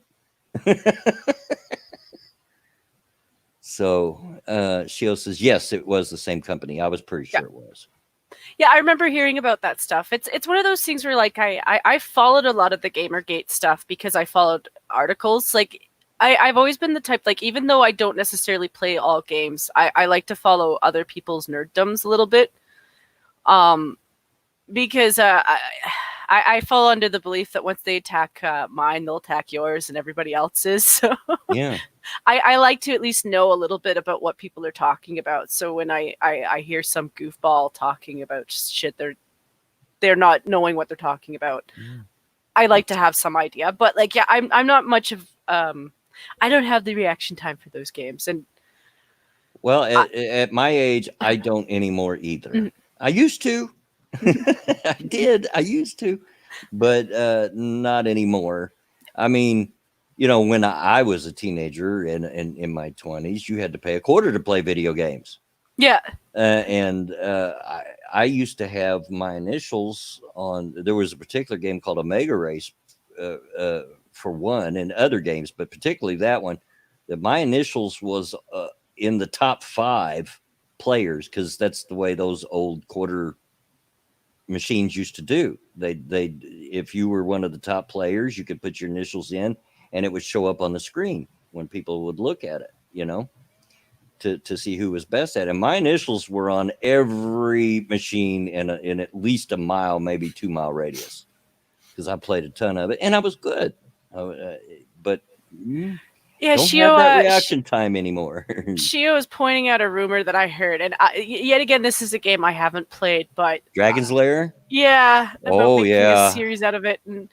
So Shio says, yes, it was the same company. I was pretty sure it was. Yeah, I remember hearing about that stuff. It's one of those things where like I followed a lot of the Gamergate stuff because I followed articles. Like I've always been the type, like, even though I don't necessarily play all games, I like to follow other people's nerddoms a little bit. Because I fall under the belief that once they attack mine, they'll attack yours and everybody else's. So yeah, I like to at least know a little bit about what people are talking about. So when I hear some goofball talking about shit, they're not knowing what they're talking about. Yeah. I like to have some idea, but like, yeah, I'm not much of I don't have the reaction time for those games. And well, at my age, I don't anymore either. I used to. I used to, but not anymore. I mean, when I was a teenager and in my 20s, you had to pay $0.25 to play video games. Yeah. And I used to have my initials on. There was a particular game called Omega Race for one, and other games, but particularly that one, that my initials was in the top 5 players, because that's the way those old quarter machines used to do. They if you were one of the top players, you could put your initials in, and it would show up on the screen when people would look at it. To see who was best at it. And my initials were on every machine in at least a mile, maybe 2 mile radius, because I played a ton of it and I was good. But Yeah, don't have that reaction time anymore. Shio is pointing out a rumor that I heard, and yet again, this is a game I haven't played, but Dragon's Lair? Yeah, about Oh, making yeah. a series out of it, and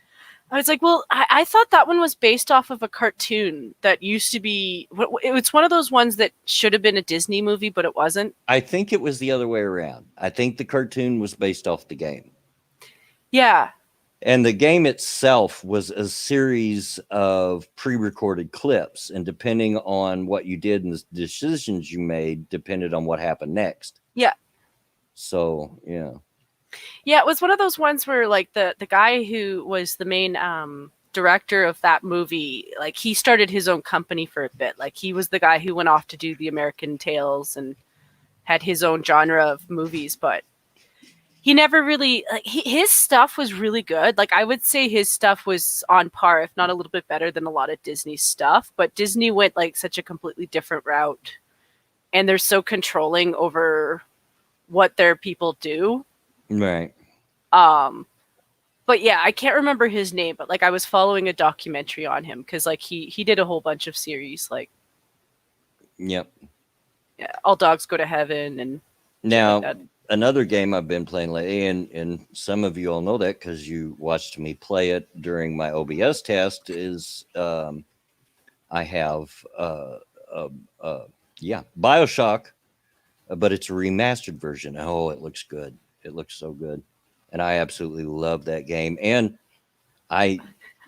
I was like, well, I thought that one was based off of a cartoon that used to be. It's one of those ones that should have been a Disney movie, but it wasn't. I think it was the other way around. I think the cartoon was based off the game. Yeah. And the game itself was a series of pre-recorded clips, and depending on what you did and the decisions you made depended on what happened next. Yeah. So, yeah. Yeah, it was one of those ones where like the guy who was the main director of that movie, like he started his own company for a bit. Like he was the guy who went off to do the American Tales and had his own genre of movies, but he never really his stuff was really good. Like I would say his stuff was on par, if not a little bit better than a lot of Disney stuff. But Disney went like such a completely different route, and they're so controlling over what their people do. Right. But yeah, I can't remember his name, but like I was following a documentary on him because like he did a whole bunch of series, like Yep. Yeah, All Dogs Go to Heaven and Now, like another game I've been playing lately, and some of you all know that because you watched me play it during my OBS test, is I have Bioshock, but it's a remastered version. Oh, it looks good. It looks so good. And I absolutely love that game. And I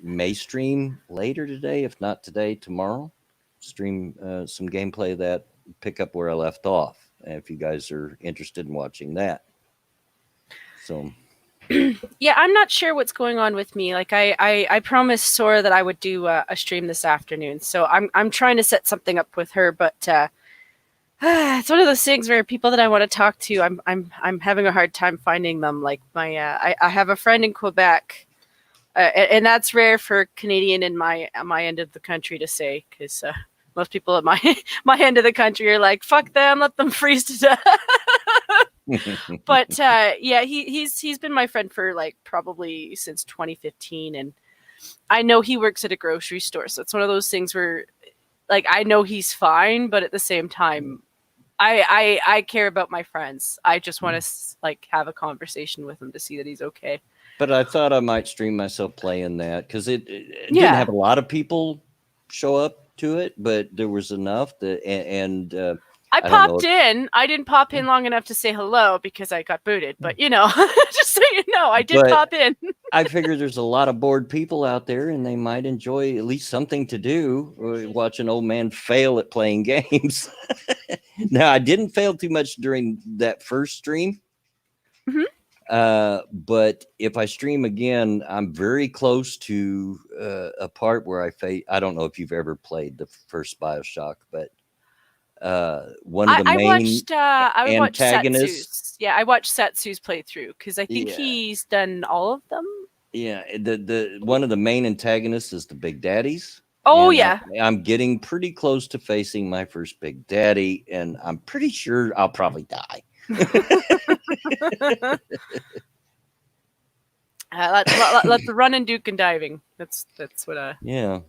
may stream later today, if not today, tomorrow. Stream some gameplay of that, pick up where I left off. If you guys are interested in watching that. So yeah, I'm not sure what's going on with me. Like I promised Sora that I would do a stream this afternoon, so I'm trying to set something up with her. But it's one of those things where people that I want to talk to, I'm having a hard time finding them. Like I have a friend in Quebec, and that's rare for Canadian in my end of the country to say, because most people at my end of the country are like, fuck them, let them freeze to death. But yeah, he's been my friend for like probably since 2015, and I know he works at a grocery store, so it's one of those things where like I know he's fine, but at the same time I care about my friends. I just want to like have a conversation with him to see that he's okay. But I thought I might stream myself playing that because it didn't have a lot of people show up to it, but there was enough that and I popped in. I didn't pop in long enough to say hello because I got booted. But you know, just so you know, I did pop in. I figure there's a lot of bored people out there, and they might enjoy at least something to do. Watch an old man fail at playing games. Now, I didn't fail too much during that first stream. Mm-hmm. But if I stream again, I'm very close to a part where I don't know if you've ever played the first Bioshock, but one of the main I watched antagonists. Satsu's. Yeah, I watched Satsu's playthrough because I think he's done all of them. Yeah, the one of the main antagonists is the Big Daddies. Oh, and yeah. I'm getting pretty close to facing my first Big Daddy, and I'm pretty sure I'll probably die. Let the running, duke, and diving. That's what. Yeah.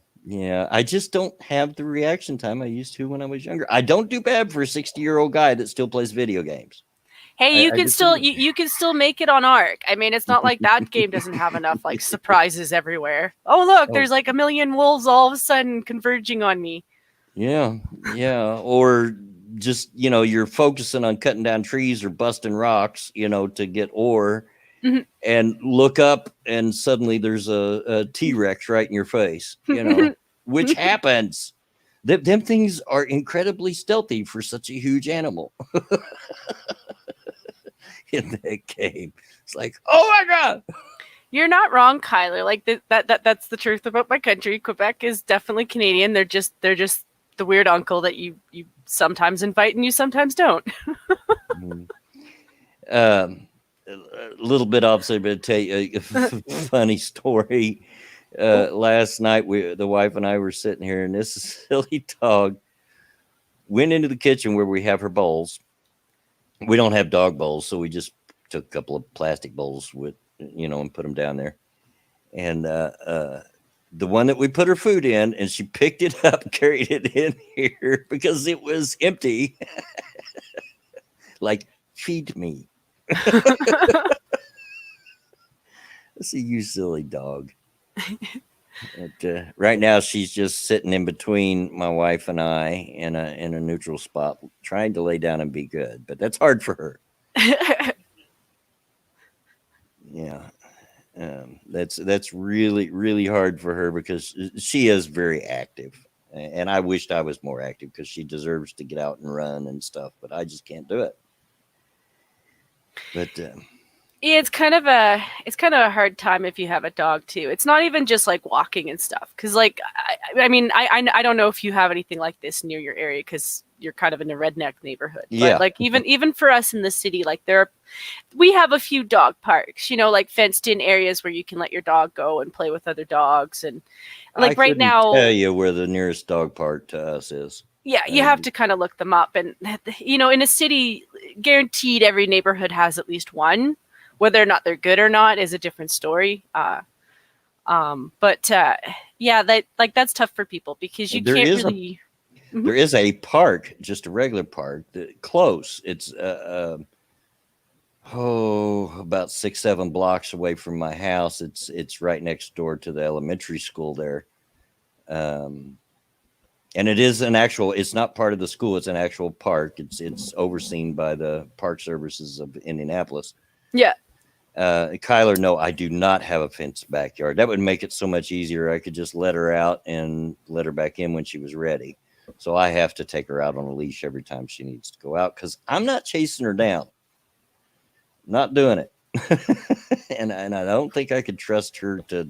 I just don't have the reaction time I used to when I was younger. I don't do bad for a 60-year-old guy that still plays video games. Hey, you can still make it on Ark. I mean, it's not like that game doesn't have enough like surprises everywhere. Oh, look, there's like a million wolves all of a sudden converging on me. Yeah. Or just, you're focusing on cutting down trees or busting rocks, to get ore, and look up and suddenly there's a T-Rex right in your face, which happens. Them things are incredibly stealthy for such a huge animal. In that game, it's like, oh my god. You're not wrong, Kyler. Like that's the truth about my country. Quebec is definitely Canadian. They're just the weird uncle that you sometimes invite and you sometimes don't. a little bit opposite, but tell you a funny story. Last night, the wife and I were sitting here, and this silly dog went into the kitchen where we have her bowls. We don't have dog bowls, so we just took a couple of plastic bowls with, and put them down there. And the one that we put her food in, and she picked it up, carried it in here because it was empty. Like, feed me. See, you silly dog. But, right now, she's just sitting in between my wife and I in a neutral spot, trying to lay down and be good. But that's hard for her. Yeah, that's really really hard for her because she is very active, and I wished I was more active because she deserves to get out and run and stuff. But I just can't do it. But Yeah, it's kind of a hard time if you have a dog too. It's not even just like walking and stuff, because like I mean I don't know if you have anything like this near your area because you're kind of in a redneck neighborhood. Yeah. But like even for us in the city, like we have a few dog parks, like fenced in areas where you can let your dog go and play with other dogs, and like I right couldn't now, tell you where the nearest dog park to us is. yeah, you have to kind of look them up, and in a city, guaranteed every neighborhood has at least one. Whether or not they're good or not is a different story. But yeah, that's tough for people because you There can't is really. There is a park, just a regular park, close. It's about 6-7 blocks away from my house. It's right next door to the elementary school there. And it is it's not part of the school. It's an actual park. It's overseen by the Park Services of Indianapolis. Yeah. Kyler, no, I do not have a fenced backyard. That would make it so much easier. I could just let her out and let her back in when she was ready. So I have to take her out on a leash every time she needs to go out because I'm not chasing her down. Not doing it. and I don't think I could trust her to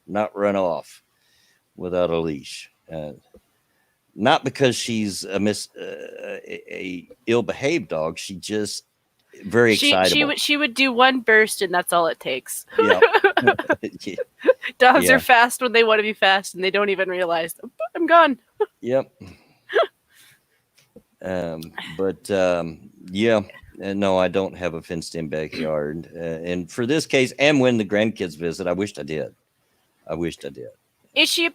not run off without a leash. Not because she's a ill-behaved dog. She just very excitable. She would do one burst and that's all it takes. Yeah. Dogs are fast when they want to be fast and they don't even realize I'm gone. Yep. Yeah. No, I don't have a fenced-in backyard. And for this case, and when the grandkids visit, I wished I did. Is she a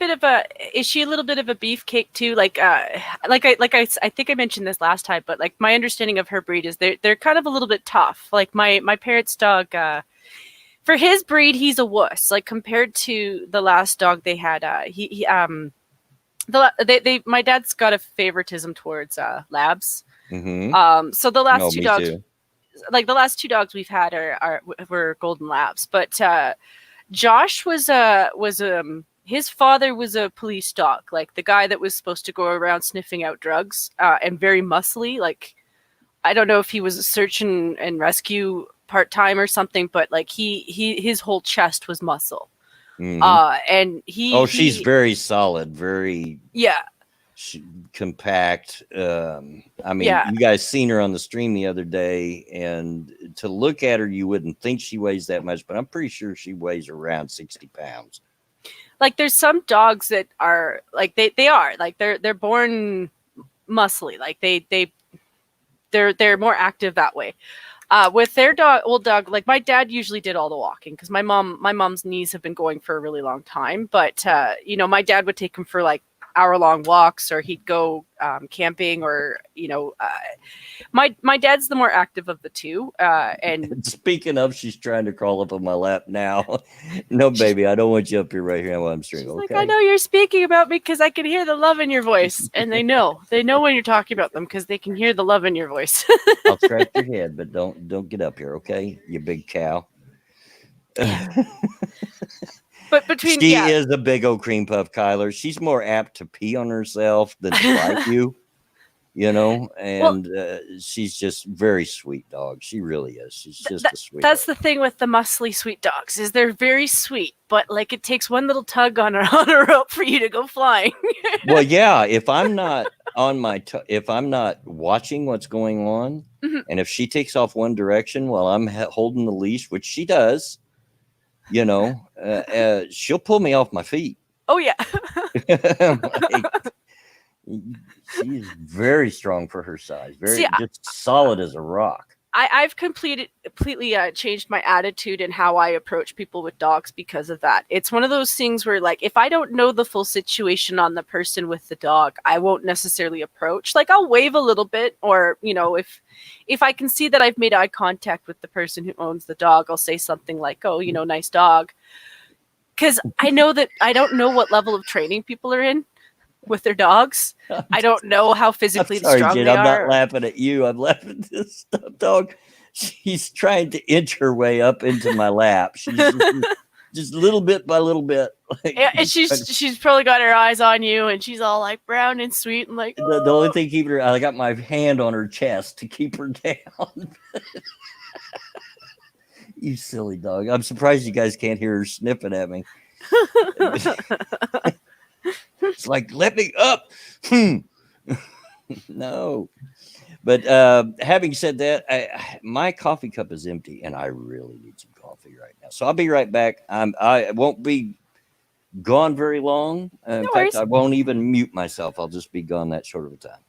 little bit of a beefcake too? I think I mentioned this last time, but like my understanding of her breed is they're kind of a little bit tough. Like my parents' dog, for his breed, he's a wuss. Like compared to the last dog they had, my dad's got a favoritism towards labs. Mm-hmm. So the last two dogs, too. Like the last two dogs we've had were golden labs, but Josh was his father was a police dog, like the guy that was supposed to go around sniffing out drugs, and very muscly. Like I don't know if he was a search and rescue part-time or something, but like his whole chest was muscle. Mm-hmm. And she's very solid, very compact. You guys seen her on the stream the other day, and to look at her, you wouldn't think she weighs that much, but I'm pretty sure she weighs around 60 pounds. Like there's some dogs that are like they are like they're born muscly, like they're more active that way. With their old dog, like my dad usually did all the walking because my mom's knees have been going for a really long time. But my dad would take him for like hour-long walks, or he'd go camping, or my dad's the more active of the two. And speaking of, she's trying to crawl up on my lap now. No, baby, I don't want you up here right here while I'm streaming. Okay. Like, I know you're speaking about me because I can hear the love in your voice, and they know when you're talking about them because they can hear the love in your voice. I'll scratch your head, but don't get up here, okay? You big cow. But she is a big old cream puff, Kyler. She's more apt to pee on herself than to bite you. Well, Well, and she's just very sweet dog. She really is. She's just a that's sweetheart. the thing with the muscly sweet dogs is they're very sweet, but like it takes one little tug on on a rope for you to go flying. Well, yeah, if I'm not if I'm not watching what's going on, Mhm. and if she takes off one direction while I'm holding the leash, which she does, she'll pull me off my feet. Oh yeah. Like, she's very strong for her size, See, very just solid as a rock. I've completely changed my attitude and how I approach people with dogs because of that. It's one of those things where, like, if I don't know the full situation on the person with the dog, I won't necessarily approach. Like, I'll wave a little bit, or if I can see that I've made eye contact with the person who owns the dog, I'll say something like, "Oh, nice dog," because I know that I don't know what level of training people are in with their dogs. I don't know how I'm physically sorry, strong Jen. they I'm not are. laughing at you. I'm laughing at this stuffed dog. She's trying to inch her way up into my lap. She's just little bit by little bit. Like, Yeah, and she's probably got her eyes on you, and she's all like brown and sweet and like. the only thing keeping her, I got my hand on her chest to keep her down. You silly dog. I'm surprised you guys can't hear her sniffing at me. It's like, let me up. No. But having said that, my coffee cup is empty, and I really need some coffee right now. So I'll be right back. I won't be gone very long. In No fact, worries. I won't even mute myself. I'll just be gone that short of a time.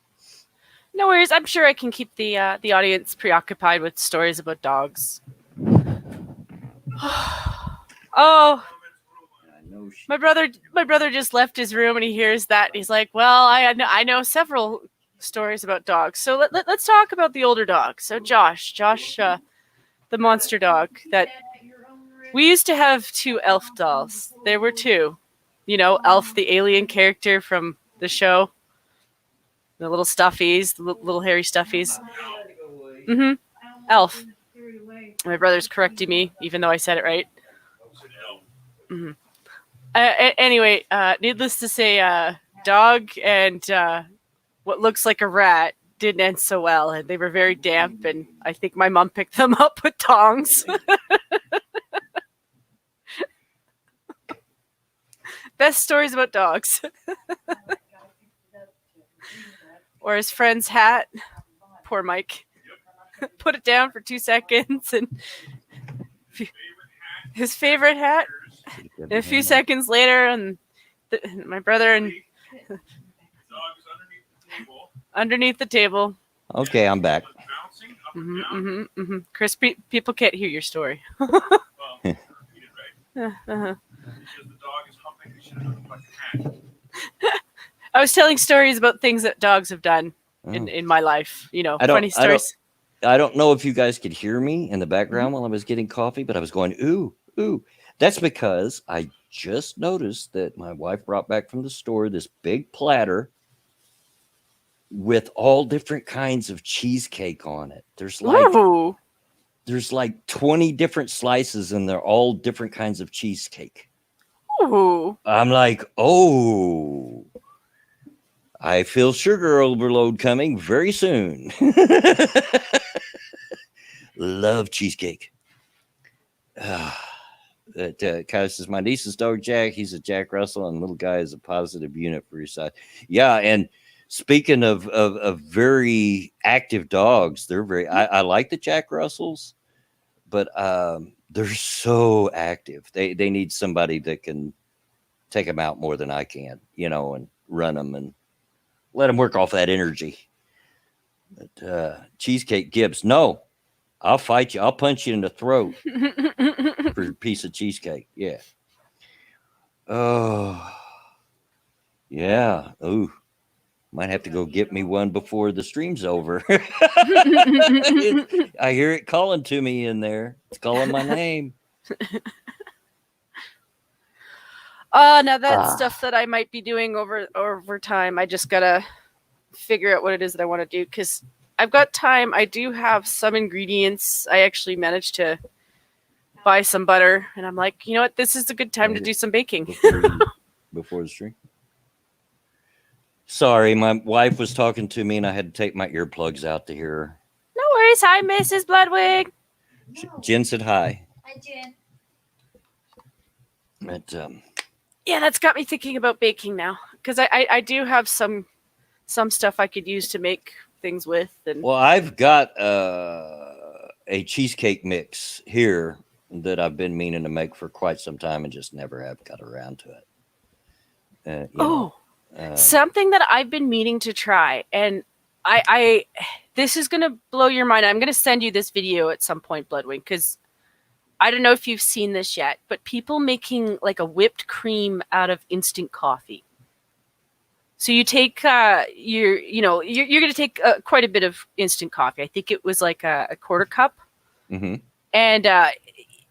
No worries. I'm sure I can keep the audience preoccupied with stories about dogs. Oh, I know my brother just left his room and he hears that. He's like, "Well, I know several stories about dogs. So let's talk about the older dog. So Josh, the monster dog that we used to have 2 elf dolls. There were 2. Elf, the alien character from the show. The little stuffies, the little hairy stuffies. Mm-hmm. Elf. My brother's correcting me, even though I said it right. Mm-hmm. Anyway, needless to say, dog and what looks like a rat didn't end so well, and they were very damp, and I think my mom picked them up with tongs. Best stories about dogs. Or his friend's hat. Poor Mike. Put it down for 2 seconds, and his favorite hat. And a few seconds later, and my brother and underneath the table. Okay, I'm back. Chris, people can't hear your story. I was telling stories about things that dogs have done in my life. Funny stories. I don't know if you guys could hear me in the background while I was getting coffee, but I was going, ooh, ooh. That's because I just noticed that my wife brought back from the store this big platter with all different kinds of cheesecake on it. There's like 20 different slices, and they're all different kinds of cheesecake. Ooh. I'm like, oh, I feel sugar overload coming very soon. Love cheesecake. Kyle says, my niece's dog Jack, he's a Jack Russell, and little guy is a positive unit for your side. Yeah, and speaking of very active dogs, they're very. I like the Jack Russells, but they're so active. They need somebody that can take them out more than I can, and run them and let them work off that energy. But Cheesecake Gibbs, no, I'll fight you. I'll punch you in the throat for a piece of cheesecake. Yeah. Oh, yeah. Ooh, might have to go get me one before the stream's over. I hear it calling to me in there. It's calling my name. Now that's stuff that I might be doing over time. I just gotta figure out what it is that I want to do, because I've got time. I do have some ingredients. I actually managed to buy some butter, and I'm like, you know what? This is a good time to do some baking. Before the stream. Sorry, my wife was talking to me and I had to take my earplugs out to hear her. No worries. Hi, Mrs. Bloodwig. Jen said hi. Hi, Jen. But, Yeah, that's got me thinking about baking now because I do have some stuff I could use to make things with. And well, I've got a cheesecake mix here that I've been meaning to make for quite some time and just never have got around to it. Something that I've been meaning to try, and I this is gonna blow your mind. I'm gonna send you this video at some point, Bloodwing, because I don't know if you've seen this yet, but people making like a whipped cream out of instant coffee. So you take you're going to take quite a bit of instant coffee. I think it was like a quarter cup, Mm-hmm. and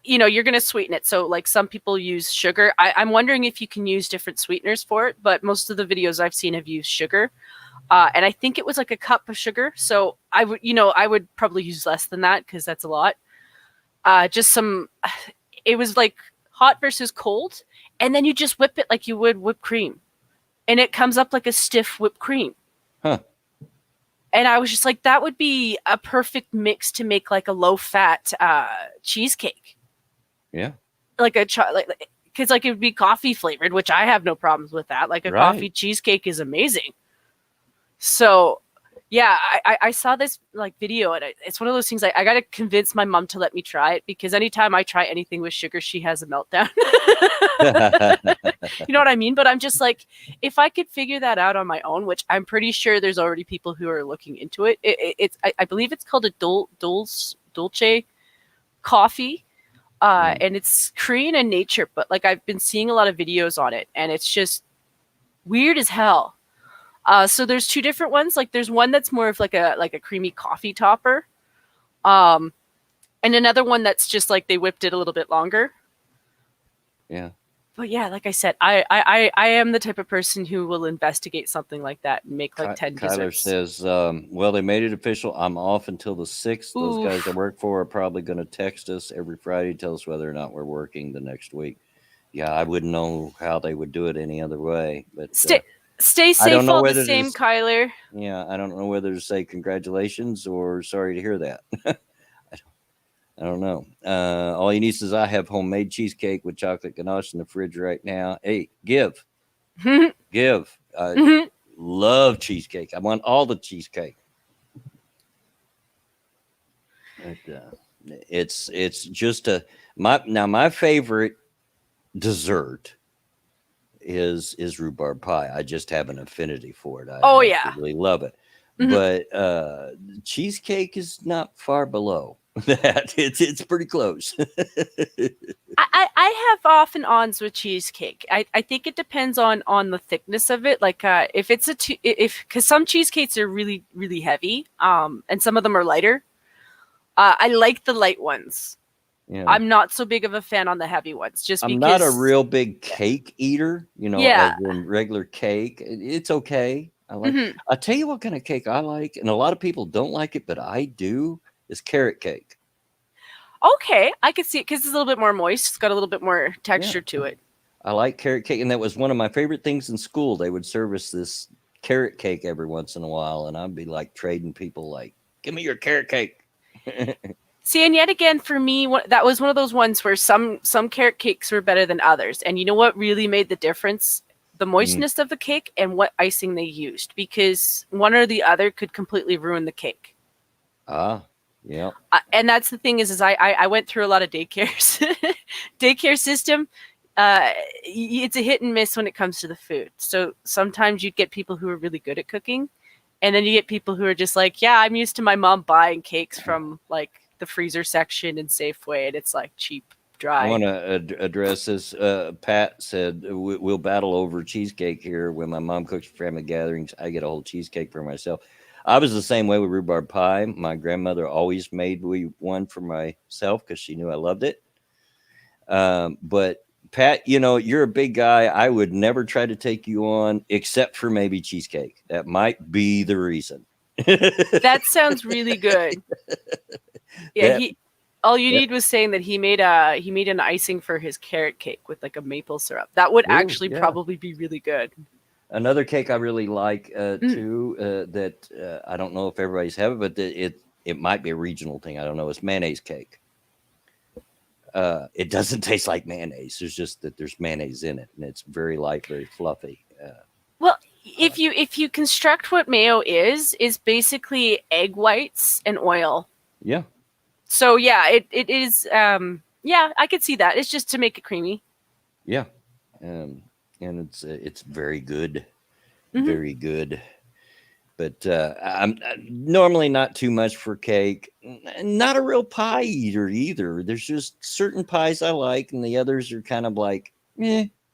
you're going to sweeten it. So like some people use sugar. I'm wondering if you can use different sweeteners for it, but most of the videos I've seen have used sugar. And I think it was like a cup of sugar. So I would probably use less than that because that's a lot. It was like hot versus cold, and then you just whip it like you would whipped cream, and it comes up like a stiff whipped cream. Huh. And I was just like, that would be a perfect mix to make like a low fat cheesecake. Yeah. Like because like it would be coffee flavored, which I have no problems with that. Like a Right. coffee cheesecake is amazing. So yeah, I saw this like video, and it's one of those things I got to convince my mom to let me try it, because anytime I try anything with sugar, she has a meltdown. You know what I mean? But I'm just like, if I could figure that out on my own, which I'm pretty sure there's already people who are looking into it. I believe it's called a dulce coffee. And it's Korean in nature, but like I've been seeing a lot of videos on it, and it's just weird as hell. So there's two different ones. Like there's one that's more of like a creamy coffee topper, and another one that's just like they whipped it a little bit longer. Yeah. But yeah, like I said, I am the type of person who will investigate something like that and make like 10 Kyler desserts. says, well, they made it official. I'm off until the 6th. Those guys I work for are probably going to text us every Friday, tell us whether or not we're working the next week. Yeah, I wouldn't know how they would do it any other way. But Stay I safe don't know all the whether same, to, Kyler. yeah, I don't know whether to say congratulations or sorry to hear that. I don't know. All he needs is I have homemade cheesecake with chocolate ganache in the fridge right now. Hey, give. I love cheesecake. I want all the cheesecake. But, it's just my favorite dessert is rhubarb pie. I just have an affinity for it. I really love it. Mm-hmm. But cheesecake is not far below that. It's pretty close. I have off and ons with cheesecake. I think it depends on the thickness of it. Like if it's because some cheesecakes are really really heavy, and some of them are lighter. I like the light ones. Yeah. I'm not so big of a fan on the heavy ones. Just I'm because not a real big cake eater. As in regular cake, it's okay. I like. Mm-hmm. I'll tell you what kind of cake I like, and a lot of people don't like it, but I do. Is carrot cake. Okay, I could see it because it's a little bit more moist. It's got a little bit more texture to it. I like carrot cake, and that was one of my favorite things in school. They would service this carrot cake every once in a while, and I'd be like trading people, like, "Give me your carrot cake." See, and yet again, for me, that was one of those ones where some carrot cakes were better than others. And you know what really made the difference? The moistness of the cake and what icing they used, because one or the other could completely ruin the cake. Yeah. And that's the thing is I went through a lot of daycare system. It's a hit and miss when it comes to the food. So sometimes you get people who are really good at cooking, and then you get people who are just like, yeah, I'm used to my mom buying cakes from like the freezer section in Safeway, and it's like cheap, dry. I want to address this. Pat said we'll battle over cheesecake here. When my mom cooks for family gatherings, I get a whole cheesecake for myself. I was the same way with rhubarb pie. My grandmother always made one for myself because she knew I loved it. But Pat, you're a big guy. I would never try to take you on except for maybe cheesecake. That might be the reason. That sounds really good. Yeah, all you need was saying that he made an icing for his carrot cake with like a maple syrup. That would actually probably be really good. Another cake I really like too that I don't know if everybody's have it, but it might be a regional thing. I don't know. It's mayonnaise cake. It doesn't taste like mayonnaise. There's just that there's mayonnaise in it, and it's very light, very fluffy. Well, if you construct what mayo is basically egg whites and oil. Yeah, So yeah, it is. Yeah, I could see that. It's just to make it creamy. yeah, and it's very good, Mhm. very good. But I'm normally not too much for cake. Not a real pie eater either. There's just certain pies I like, and the others are kind of like,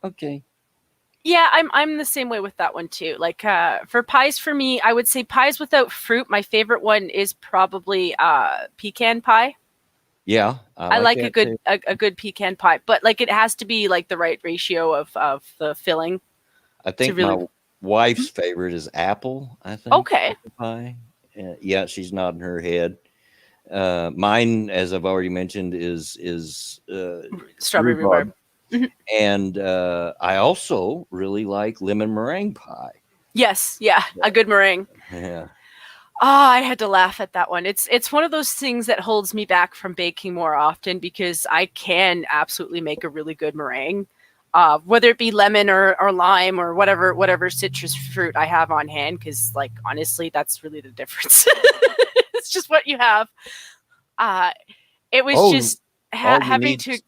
okay. Yeah, I'm the same way with that one too. Like for pies, for me, I would say pies without fruit. My favorite one is probably pecan pie. Yeah, I I like like a that good too. a good pecan pie, but like it has to be like the right ratio of the filling I to think really. my wife's favorite is apple. I think Okay, apple pie. Yeah, she's nodding her head. Mine, as I've already mentioned, is strawberry rhubarb. rhubarb, Mhm. and I also really like lemon meringue pie. Yes, yeah, a good meringue. Yeah, Oh, I had to laugh at that one. It's one of those things that holds me back from baking more often because I can absolutely make a really good meringue. Whether it be lemon or lime or whatever citrus fruit I have on hand, because like honestly, that's really the difference. It's just what you have. Uh, it was Oh, just all you having need, to.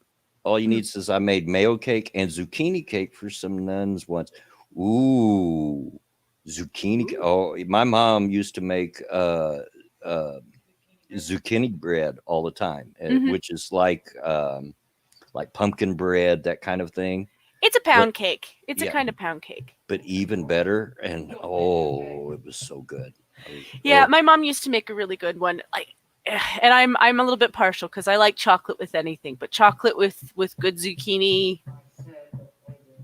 all you need is I made mayo cake and zucchini cake for some nuns once. Ooh, zucchini. Ooh. Oh, my mom used to make uh, zucchini bread all the time, Mhm. which is like pumpkin bread, that kind of thing. It's a But pound cake. It's a yeah, kind of pound cake. but even better. And oh, it was so good. I was, Yeah, oh, my mom used to make a really good one. Like, and I'm a little bit partial because I like chocolate with anything, but chocolate with good zucchini.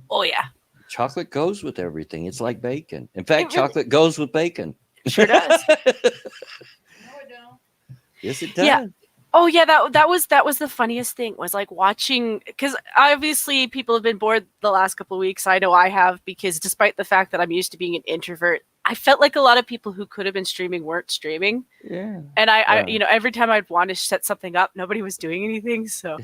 Oh yeah, chocolate goes with everything. It's like bacon. In it fact, really chocolate goes with bacon. sure does. No, I don't. Yes, it Yeah. does. Oh yeah, that was the funniest thing was like watching because obviously people have been bored the last couple of weeks. I know I have because despite the fact that I'm used to being an introvert, I felt like a lot of people who could have been streaming weren't streaming. Yeah. And I Uh, every time I'd want to set something up, nobody was doing anything. So,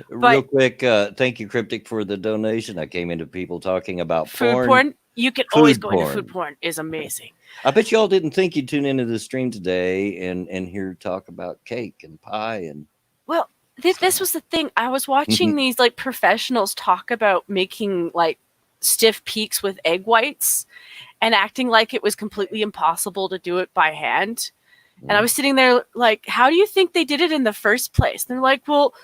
real but quick, thank you, Cryptic, for the donation. I came into people talking about food porn, porn, you can always food go into food porn. porn is amazing. I bet y'all didn't think you'd tune into the stream today and hear talk about cake and pie and Well, this stuff. was the thing. I was watching these like professionals talk about making like stiff peaks with egg whites and acting like it was completely impossible to do it by hand. And I was sitting there like, how do you think they did it in the first place? And they're like, well,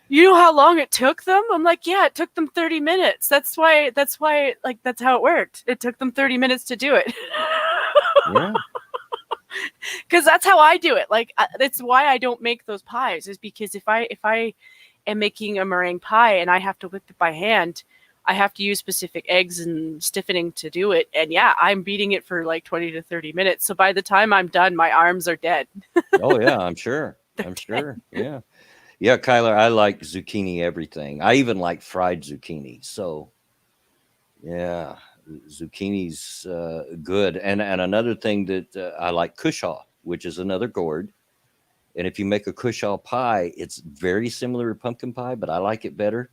you know how long it took them? I'm like, yeah, it took them 30 minutes. That's why like that's how it worked. It took them 30 minutes to do it. Yeah. Cuz that's how I do it. Like that's why I don't make those pies is because if I am making a meringue pie and I have to whip it by hand, I have to use specific eggs and stiffening to do it. And yeah, I'm beating it for like 20 to 30 minutes. So by the time I'm done, my arms are dead. Oh yeah, I'm sure. They're I'm dead. sure. Yeah. Yeah, Kyler, I like zucchini everything. I even like fried zucchini. So yeah, zucchini's good. And another thing that I like cushaw, which is another gourd. And if you make a cushaw pie, it's very similar to pumpkin pie, but I like it better.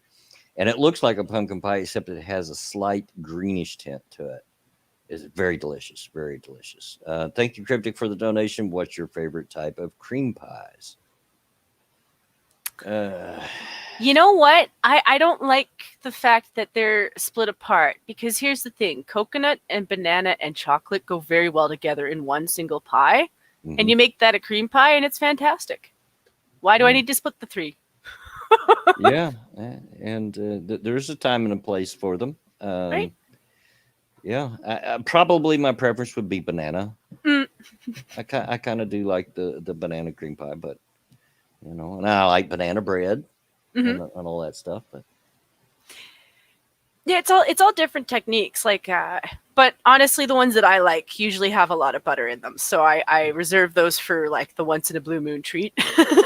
And it looks like a pumpkin pie, except it has a slight greenish tint to it. It's very delicious, very delicious. Thank you, Cryptic, for the donation. What's your favorite type of cream pies? Uh, You know what? I don't like the fact that they're split apart because here's the thing coconut and banana and chocolate go very well together in one single pie. And mhm. you make that a cream pie and it's fantastic. Why do I need to split the three? Yeah, and there's a time and a place for them. Right? Yeah, probably my preference would be banana. Mm. I kind of do like the banana cream pie, but and I like banana bread Hmm. and all that stuff. But Yeah, it's all different techniques. Like, but honestly, the ones that I like usually have a lot of butter in them, so I reserve those for like the once in a blue moon treat.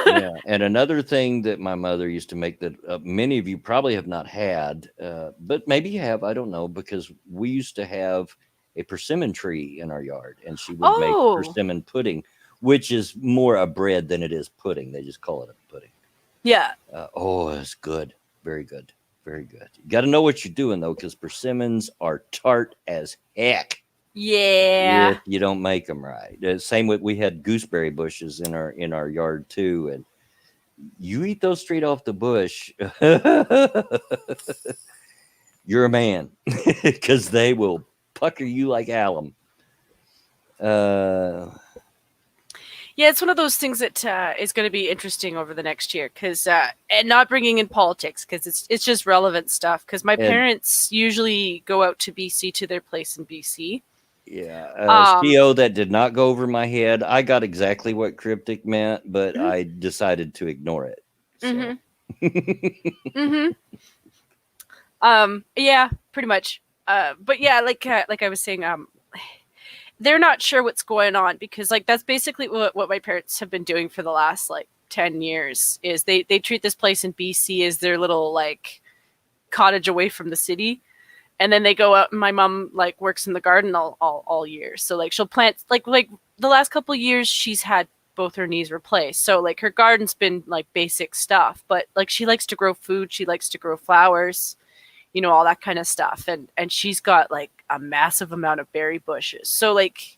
yeah, and another thing that my mother used to make that many of you probably have not had, but maybe you have. I don't know because we used to have a persimmon tree in our yard, and she would make Oh, persimmon pudding, which is more a bread than it is pudding. They just call it a pudding. yeah, Oh, it's good. Very good. Very good. You got to know what you're doing though, because persimmons are tart as heck yeah. if you don't make them right. Same with we had gooseberry bushes in our yard too, and you eat those straight off the bush, you're a man because they will pucker you like alum. Uh, Yeah, it's one of those things that is going to be interesting over the next year, because and not bringing in politics, because it's just relevant stuff. Because my and parents usually go out to BC, to their place in BC. yeah, Um, CO that did not go over my head. I got exactly what cryptic meant, but mhm, I decided to ignore it. So, mhm, mhm. Yeah, pretty much. But yeah, like I was saying, they're not sure what's going on, because like that's basically what my parents have been doing for the last like 10 years. Is they treat this place in BC as their little like cottage away from the city, and then they go out, and my mom like works in the garden all year, so like she'll plant like the last couple of years she's had both her knees replaced, so like her garden's been like basic stuff, but like she likes to grow food, she likes to grow flowers, all that kind of stuff, and she's got like a massive amount of berry bushes, so like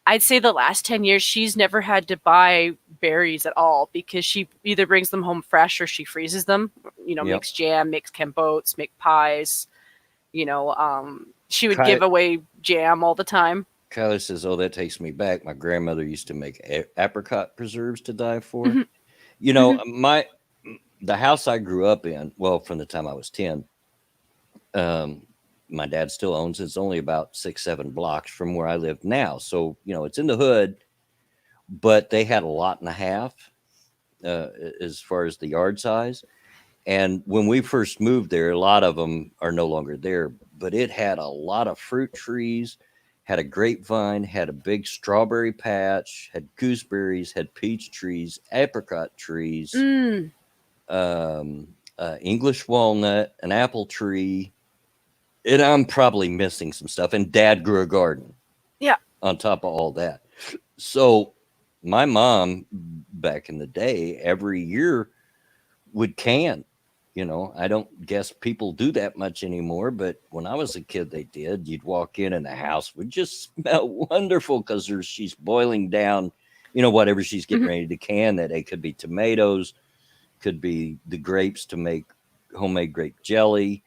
I'd say the last 10 years she's never had to buy berries at all, because she either brings them home fresh or she freezes them, yep. makes jam, makes compotes, make pies, she would Ky- give away jam all the time. Kyler says, "Oh, that takes me back. My grandmother used to make apricot preserves to die for." Hmm. You Hmm. know, the house I grew up in. Well, from the time I was 10, um, my dad still owns. It's only about 6, 7 blocks from where I live now. So it's in the hood, but they had a lot and a half uh, as far as the yard size. And when we first moved there, a lot of them are no longer there, but it had a lot of fruit trees, had a grapevine, had a big strawberry patch, had gooseberries, had peach trees, apricot trees, Mm, English walnut, an apple tree. And I'm probably missing some stuff. And dad grew a garden yeah. on top of all that. So my mom back in the day, every year would can. I don't guess people do that much anymore, but when I was a kid, they did. You'd walk in and the house would just smell wonderful because she's boiling down, whatever she's getting Hmm. ready to can. That it could be tomatoes, could be the grapes to make homemade grape jelly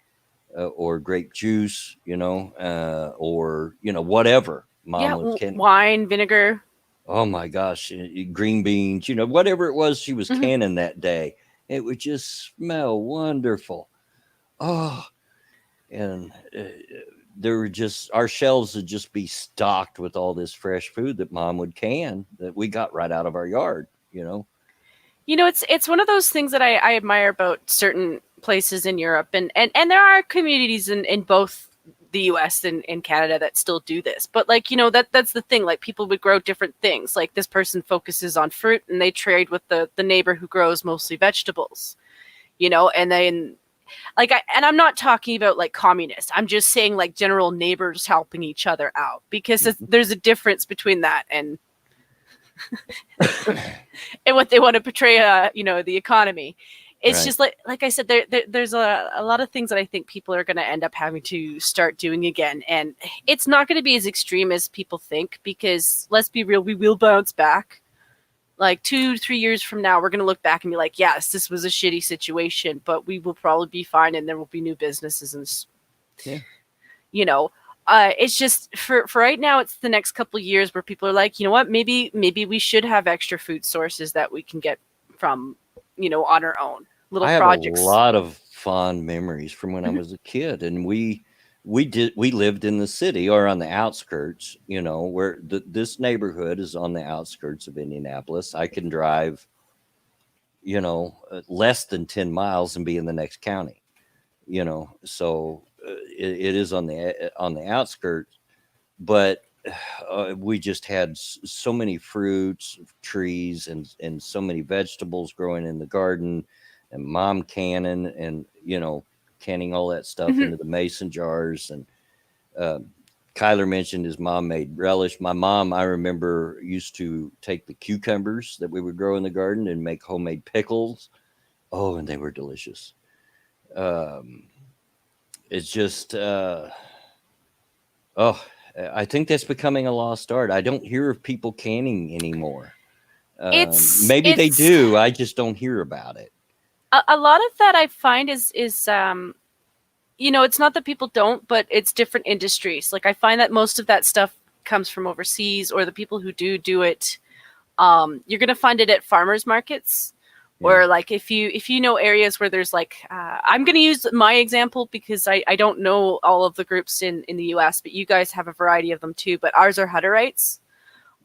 or grape juice, or whatever mom Yeah, was canning. wine, vinegar. Oh my gosh, green beans, whatever it was she was Hmm. canning that day, it would just smell wonderful. Oh, and there were just our shelves would just be stocked with all this fresh food that mom would can that we got right out of our yard. It's one of those things that I admire about certain places in Europe, and there are communities in both the US and Canada that still do this. But like, that's the thing. Like people would grow different things. Like this person focuses on fruit and they trade with the neighbor who grows mostly vegetables. And then and I'm not talking about like communists. I'm just saying like general neighbors helping each other out, because Mhm. there's a difference between that and what they want to portray, the economy. It's Right. just like I said, there's a lot of things that I think people are going to end up having to start doing again, and it's not going to be as extreme as people think, because let's be real, we will bounce back. Like 2-3 years from now, we're going to look back and be like, yes, this was a shitty situation, but we will probably be fine, and there will be new businesses and Yeah. you know it's just for right now, it's the next couple of years where people are like, you know what, maybe we should have extra food sources that we can get from, on our own little I have a projects. lot of fond memories from when I Mhm. was a kid, and we lived in the city or on the outskirts. Where this neighborhood is on the outskirts of Indianapolis. I can drive, less than 10 miles and be in the next county. So it is on the outskirts, but we just had so many fruits, trees, and so many vegetables growing in the garden, and mom canning and canning all that stuff Mhm. into the mason jars and uh, Kyler mentioned his mom made relish. My mom, I remember, used to take the cucumbers that we would grow in the garden and make homemade pickles. Oh, and they were delicious. Um, it's just, oh, I think that's becoming a lost art. I don't hear of people canning anymore. Maybe they it's do. I just don't hear about it. a lot of that I find is it's not that people don't, but it's different industries. Like I find that most of that stuff comes from overseas, or the people who do it, you're gonna find it at farmers markets, Yeah. or like if you know areas where there's like, I'm gonna use my example because I don't know all of the groups in the US, but you guys have a variety of them too. But ours are Hutterites,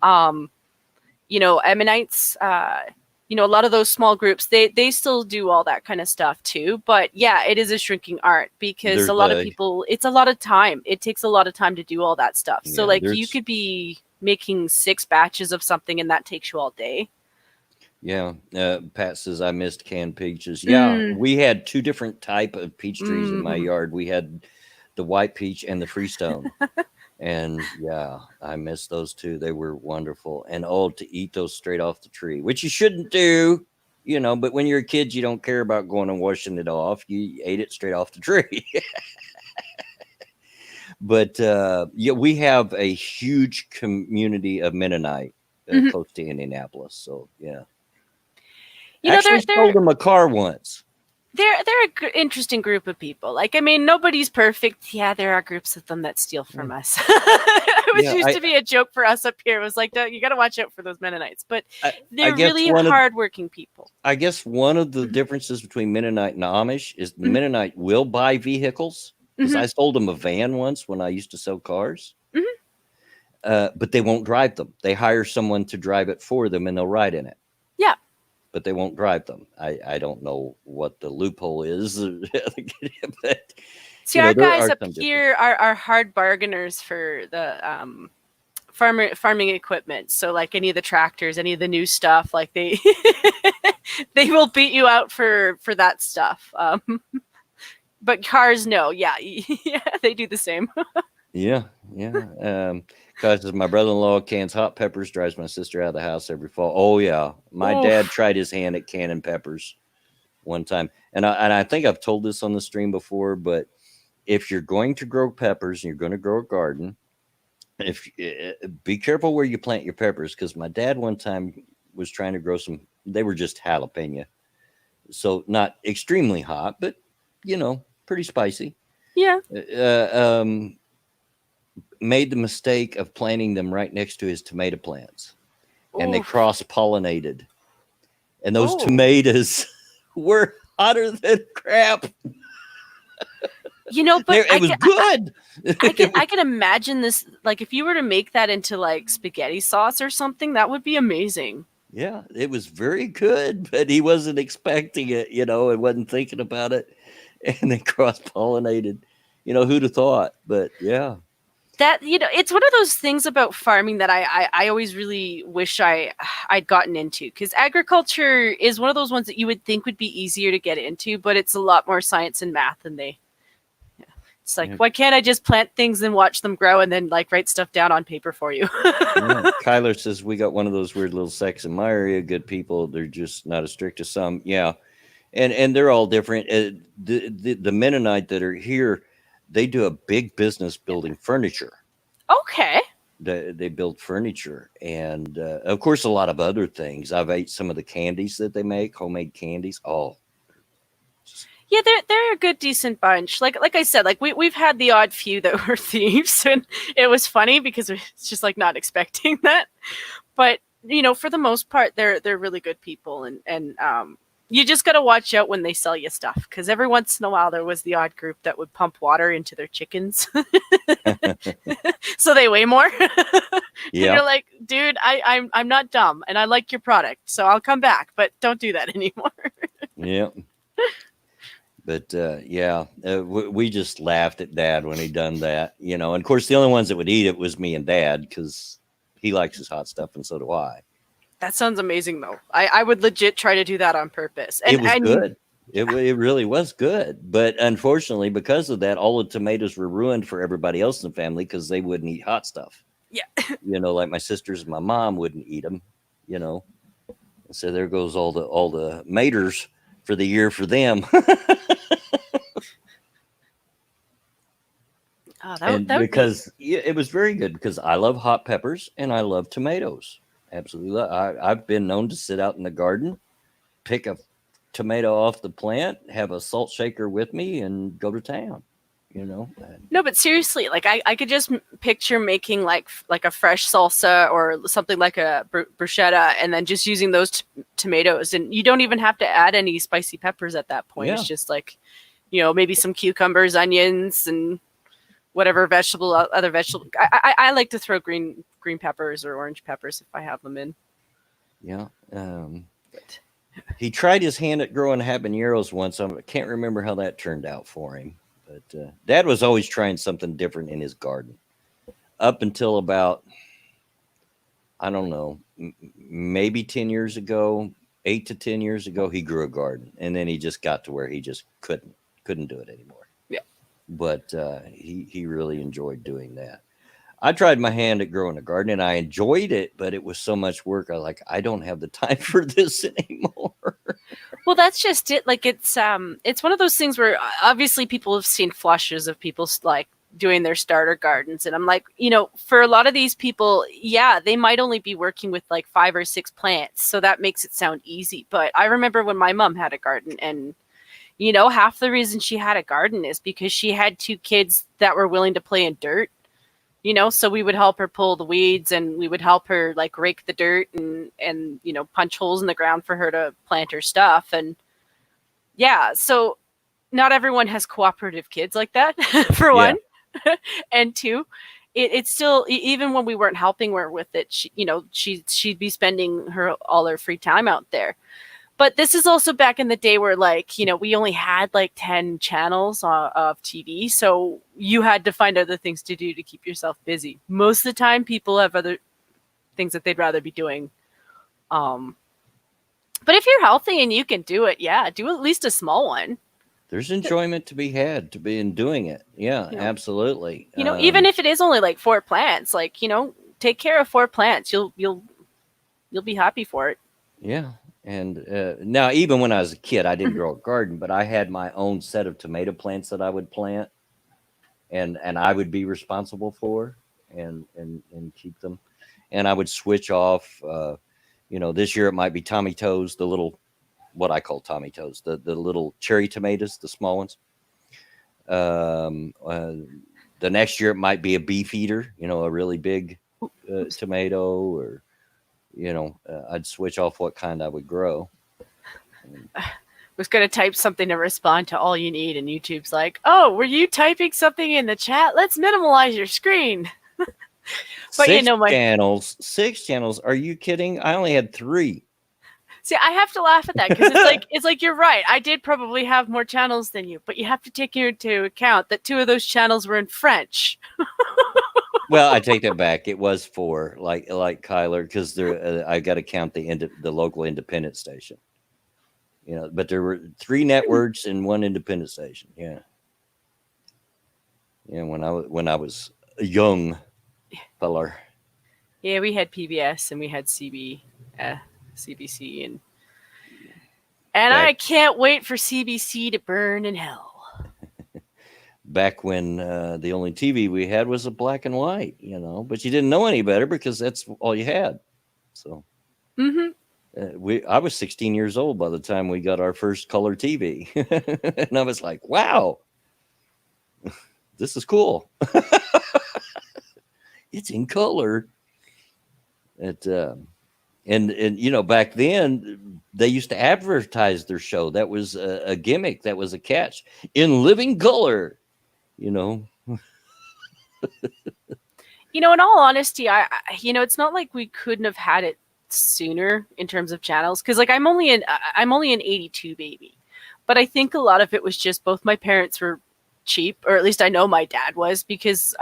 Ammonites, a lot of those small groups, they still do all that kind of stuff too. But yeah, it is a shrinking art because There's a lot of people, it's a lot of time. It takes a lot of time to do all that stuff. So Yeah, like you there's could be making 6 batches of something and that takes you all day. yeah. Pat says I missed canned peaches. Yeah, we had two different type of peach trees in my Mhm. yard. We had the white peach and the freestone. And yeah, I miss those two. They were wonderful. And oh, to eat those straight off the tree, which you shouldn't do, but when you're a kid, you don't care about going and washing it off. You ate it straight off the tree. But yeah, we have a huge community of Mennonite Mhm. close to Indianapolis. So yeah, They're actually sold them a car once. they're interesting group of people. Like, I mean, nobody's perfect. Yeah, there are groups of them that steal from us. It was Yeah, used to be a joke for us up here. It was like, you got to watch out for those Mennonites. But I they're guess really hardworking people. I guess one of the differences between Mennonite and Amish is the Mhm. Mennonite will buy vehicles, because Mhm. I sold them a van once when I used to sell cars. Mhm. But they won't drive them. They hire someone to drive it for them and they'll ride in it. Yeah. But they won't drive them. I don't know what the loophole is. But See, our there guys are up some differences. here are hard bargainers for the farming equipment. So like any of the tractors, any of the new stuff, like they they will beat you out for that stuff. But cars, no. Yeah, yeah, they do the same. Yeah, yeah. Because my brother-in-law cans hot peppers, drives my sister out of the house every fall. Oh yeah, my dad Oof. tried his hand at canning peppers one time, and I think I've told this on the stream before, but if you're going to grow peppers and you're going to grow a garden, if be careful where you plant your peppers, because my dad one time was trying to grow some. They were just jalapeno, so not extremely hot, but pretty spicy. Yeah. Made the mistake of planting them right next to his tomato plants, and they Oof. cross pollinated, and those Oh. tomatoes were hotter than crap. But It was good. I can imagine this. Like, if you were to make that into like spaghetti sauce or something, that would be amazing. Yeah, it was very good, but he wasn't expecting it, and wasn't thinking about it, and they cross pollinated. Who'd have thought? But yeah. That it's one of those things about farming that I always really wish I'd gotten into, because agriculture is one of those ones that you would think would be easier to get into, but it's a lot more science and math than it's like, why can't I just plant things and watch them grow and then like write stuff down on paper for you? Yeah. Kyler says we got one of those weird little sects in my area. Good people, they're just not as strict as some. Yeah, and they're all different. The Mennonite that are here, they do a big business building furniture. Okay. They build furniture, and of course a lot of other things. I've ate some of the candies that they make, homemade candies. Oh, yeah, they're a good decent bunch. Like I said, like we've had the odd few that were thieves, and it was funny because it's just like not expecting that. But for the most part, they're really good people, and you just got to watch out when they sell you stuff, because every once in a while there was the odd group that would pump water into their chickens so they weigh more. Yeah. And you're like, dude, I'm not dumb, and I like your product, so I'll come back, but don't do that anymore. Yeah. But yeah, we just laughed at Dad when he done that, and of course the only ones that would eat it was me and Dad, because he likes his hot stuff and so do I. That sounds amazing, though. I would legit try to do that on purpose. And it was good. It really was good, but unfortunately, because of that, all the tomatoes were ruined for everybody else in the family because they wouldn't eat hot stuff. Yeah. Like my sisters and my mom wouldn't eat them. You know, so there goes all the maters for the year for them. Oh, And that would be. because it was very good because I love hot peppers and I love tomatoes. Absolutely, I've been known to sit out in the garden, pick a tomato off the plant, have a salt shaker with me, and go to town. You know, No, but seriously, like I could just picture making like a fresh salsa or something like a bruschetta, and then just using those tomatoes, and you don't even have to add any spicy peppers at that point. It's yeah, just like, maybe some cucumbers, onions, and whatever other vegetable. I like to throw green peppers or orange peppers if I have them in. yeah. But He tried his hand at growing habaneros once. I can't remember how that turned out for him. But Dad was always trying something different in his garden up until about, I don't know, maybe 10 years ago, 8 to 10 years ago, he grew a garden. And then he just got to where he just couldn't do it anymore. yeah, But he really enjoyed doing that. I tried my hand at growing a garden and I enjoyed it, but it was so much work. I don't have the time for this anymore. well, that's just it. Like it's one of those things where obviously people have seen flushes of people like doing their starter gardens, and I'm like, for a lot of these people, yeah, they might only be working with like 5 or 6 plants, so that makes it sound easy. But I remember when my mom had a garden, and half the reason she had a garden is because she had 2 kids that were willing to play in dirt. So we would help her pull the weeds, and we would help her like rake the dirt and punch holes in the ground for her to plant her stuff. And yeah, so not everyone has cooperative kids like that, for Yeah. one. And two, it's still, even when we weren't helping her with it, she'd be spending all her free time out there. But this is also back in the day where, like, we only had like 10 channels of TV. So you had to find other things to do to keep yourself busy. Most of the time, people have other things that they'd rather be doing. But if you're healthy and you can do it, yeah, do at least a small one. There's enjoyment to be had to be in doing it. Yeah, You know, absolutely. even if it is only like 4 plants, like, take care of 4 plants. You'll be happy for it. Yeah. And now, even when I was a kid, I didn't grow a garden, but I had my own set of tomato plants that I would plant, and I would be responsible for and keep them. And I would switch off. This year it might be Tommy Toes, the little, what I call Tommy Toes, the little cherry tomatoes, the small ones. The next year it might be a beef eater, a really big tomato, or I'd switch off what kind I would grow. Was going to type something to respond to all you need, and YouTube's like, "Oh, were you typing something in the chat? Let's minimize your screen." But 6 channels. Are you kidding? I only had 3. See, I have to laugh at that because it's like you're right. I did probably have more channels than you, but you have to take into account that 2 of those channels were in French. Well, I take that back. It was 4, like Kyler, because I got to count the local independent station. But there were 3 networks and 1 independent station. Yeah. Yeah. When I was a young feller. Yeah, we had PBS and we had CBC, and I can't wait for CBC to burn in hell. Back when the only TV we had was a black and white, but you didn't know any better because that's all you had. So I was 16 years old by the time we got our first color TV. And I was like, wow, this is cool. It's in color. And back then they used to advertise their show. That was a gimmick. That was a catch. In living color, in all honesty, I it's not like we couldn't have had it sooner in terms of channels, because like I'm only an 82 baby, but I think a lot of it was just both my parents were cheap, or at least I know my dad was, because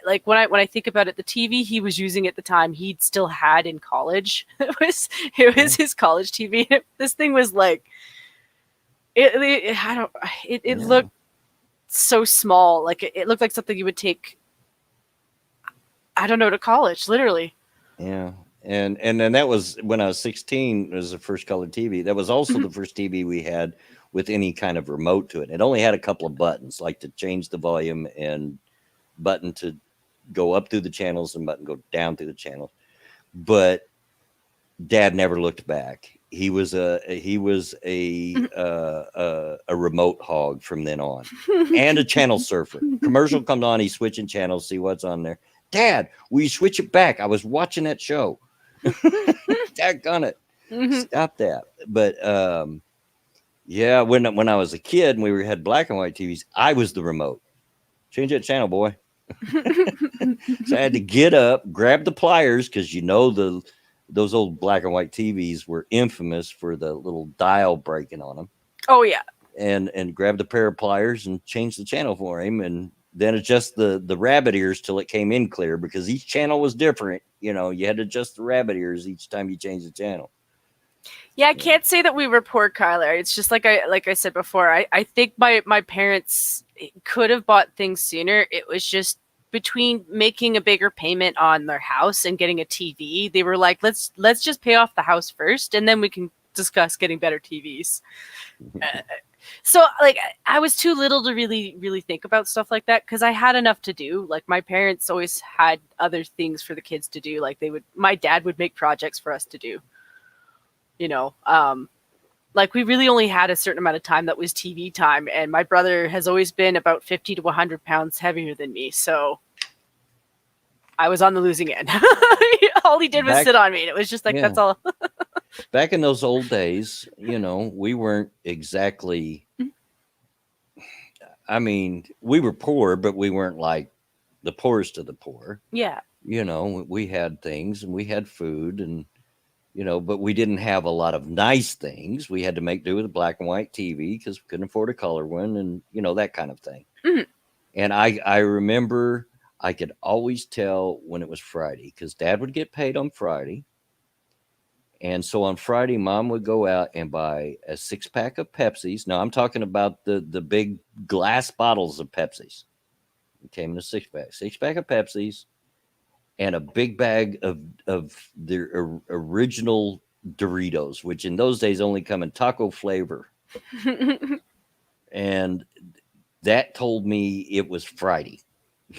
like when I think about it, the TV he was using at the time he'd still had in college. It was his college TV. This thing was like I don't. It Yeah. looked so small. Like it looked like something you would take. I don't know, to college, literally. Yeah. And then that was when I was 16. It was the first color TV. That was also the first TV we had with any kind of remote to it. It only had a couple of buttons, like to change the volume and button to go up through the channels and button go down through the channels. But Dad never looked back. He was a remote hog from then on, and a channel surfer. Commercial comes on, he's switching channels, see what's on there. Dad, will you switch it back? I was watching that show. Daggone it. Stop that. But yeah, when I was a kid and had black and white TVs, I was the remote. Change that channel, boy. So I had to get up, grab the pliers, because those old black and white TVs were infamous for the little dial breaking on them, Oh yeah. and grab the pair of pliers and change the channel for him, and then adjust the rabbit ears till it came in clear, because each channel was different. You had to adjust the rabbit ears each time you change the channel. Yeah, I can't say that we were poor, Kyler. It's just like I said before. I think my parents could have bought things sooner. It was just between making a bigger payment on their house and getting a TV. They were like, let's just pay off the house first, and then we can discuss getting better TVs. So like I was too little to really think about stuff like that, because I had enough to do. Like my parents always had other things for the kids to do. Like my dad would make projects for us to do. Like we really only had a certain amount of time that was TV time, and my brother has always been about 50 to 100 pounds heavier than me, so I was on the losing end. All he did was sit on me, and it was just like, that's all. Back in those old days, we weren't exactly, I mean, we were poor, but we weren't like the poorest of the poor. Yeah. We had things and we had food, and but we didn't have a lot of nice things. We had to make do with a black and white TV because we couldn't afford a color one, and that kind of thing. Mhm. And I remember I could always tell when it was Friday, because Dad would get paid on Friday. And so on Friday, Mom would go out and buy a 6-pack of Pepsis. Now I'm talking about the big glass bottles of Pepsis. It came in a 6-pack of Pepsis, and a big bag of the original Doritos, which in those days only come in taco flavor. And that told me it was Friday,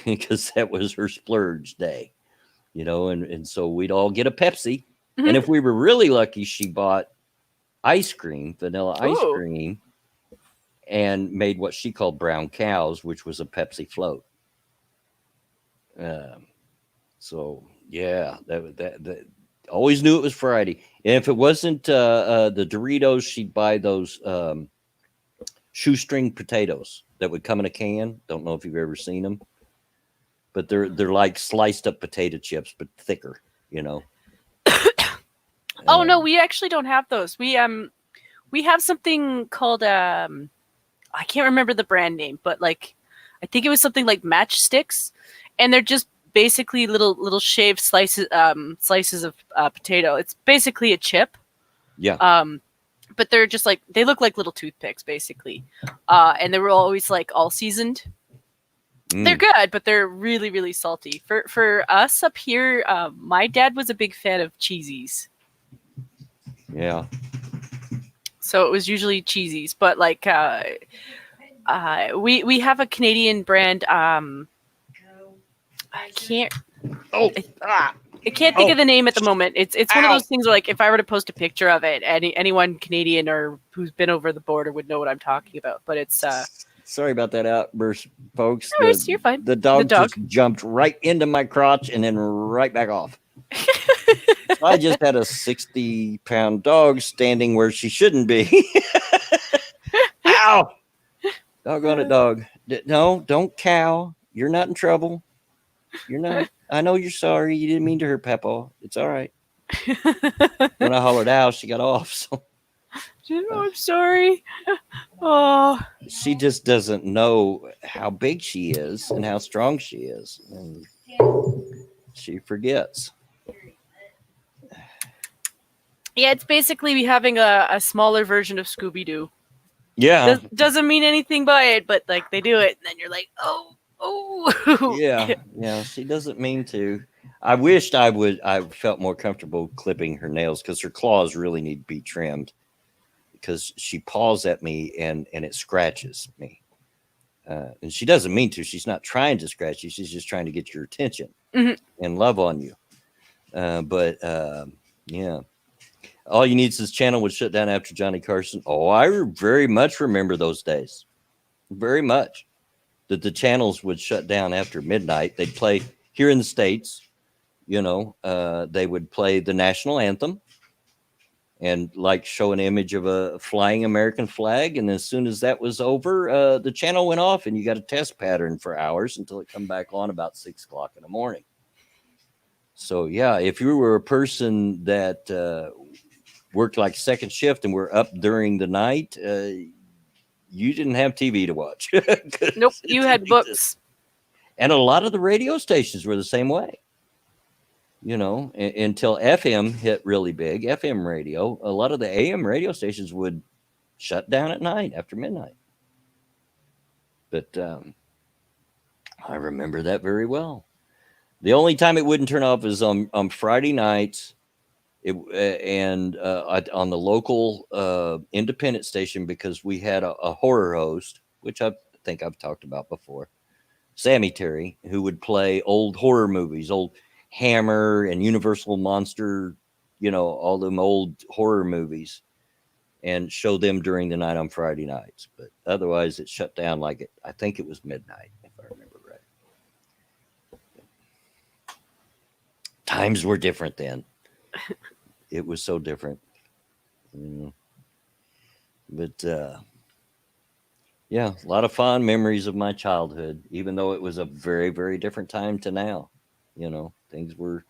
because that was her splurge day, and so we'd all get a Pepsi. And if we were really lucky, she bought ice cream, vanilla ice cream, and made what she called brown cows, which was a Pepsi float. So yeah, that always knew it was Friday. And if it wasn't the Doritos, she'd buy those shoestring potatoes that would come in a can. Don't know if you've ever seen them, but they're like sliced up potato chips, but thicker. Oh no, we actually don't have those. We have something called I can't remember the brand name, but like I think it was something like matchsticks, and they're just basically little shaved slices of potato. It's basically a chip. Yeah. But they're just like, they look like little toothpicks basically. And they were always like all seasoned. They're good, but they're really, really salty. For us up here, my dad was a big fan of cheesies. Yeah. So it was usually cheesies, but like we have a Canadian brand. I can't. I can't think of the name at the moment. It's one of those things where, like, if I were to post a picture of it, anyone Canadian or who's been over the border would know what I'm talking about. But it's sorry about that outburst, folks. No, you're fine. The dog just jumped right into my crotch and then right back off. So I just had a 60-pound dog standing where she shouldn't be. Ow! Doggone it, dog. No, don't cow. You're not in trouble. You're not. I know you're sorry. You didn't mean to hurt Peppa. It's all right. When I hollered out, she got off. So I'm sorry. Oh, she just doesn't know how big she is and how strong she is, and she forgets. Yeah, it's basically having a smaller version of Scooby-Doo. Yeah, Doesn't mean anything by it, but like they do it, and then you're like, oh. yeah. She doesn't mean to. I wished I would. I felt more comfortable clipping her nails because her claws really need to be trimmed. Because she paws at me and it scratches me, and she doesn't mean to. She's not trying to scratch you. She's just trying to get your attention Mhm. and love on you. But yeah, all you need is this channel would shut down after Johnny Carson. Oh, I very much remember those days. Very much that the channels would shut down after midnight. They'd play here in the States. They would play the national anthem and like show an image of a flying American flag. And as soon as that was over, the channel went off and you got a test pattern for hours until it come back on about 6 o'clock in the morning. So yeah, if you were a person that worked like second shift and were up during the night, you didn't have TV to watch. Nope, you had books. And a lot of the radio stations were the same way. Until FM hit really big, FM radio, a lot of the AM radio stations would shut down at night after midnight. But I remember that very well. The only time it wouldn't turn off is on Friday nights, and on the local independent station, because we had a horror host, which I think I've talked about before, Sammy Terry, who would play old horror movies, old Hammer and Universal Monster, all them old horror movies, and show them during the night on Friday nights. But otherwise, it shut down I think it was midnight, if I remember right. Times were different then. It was so different. But yeah, a lot of fond memories of my childhood, even though it was a very, very different time to now. Things were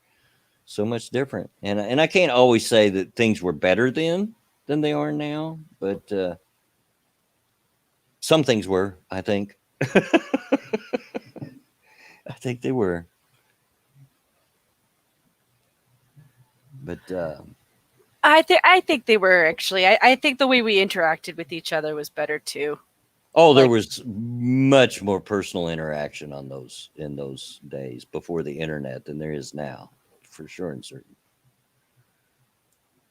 so much different. And I can't always say that things were better then than they are now, but some things were, I think. I think they were. But I think they were actually. I think the way we interacted with each other was better too. there was much more personal interaction in those days before the internet than there is now, for sure and certain.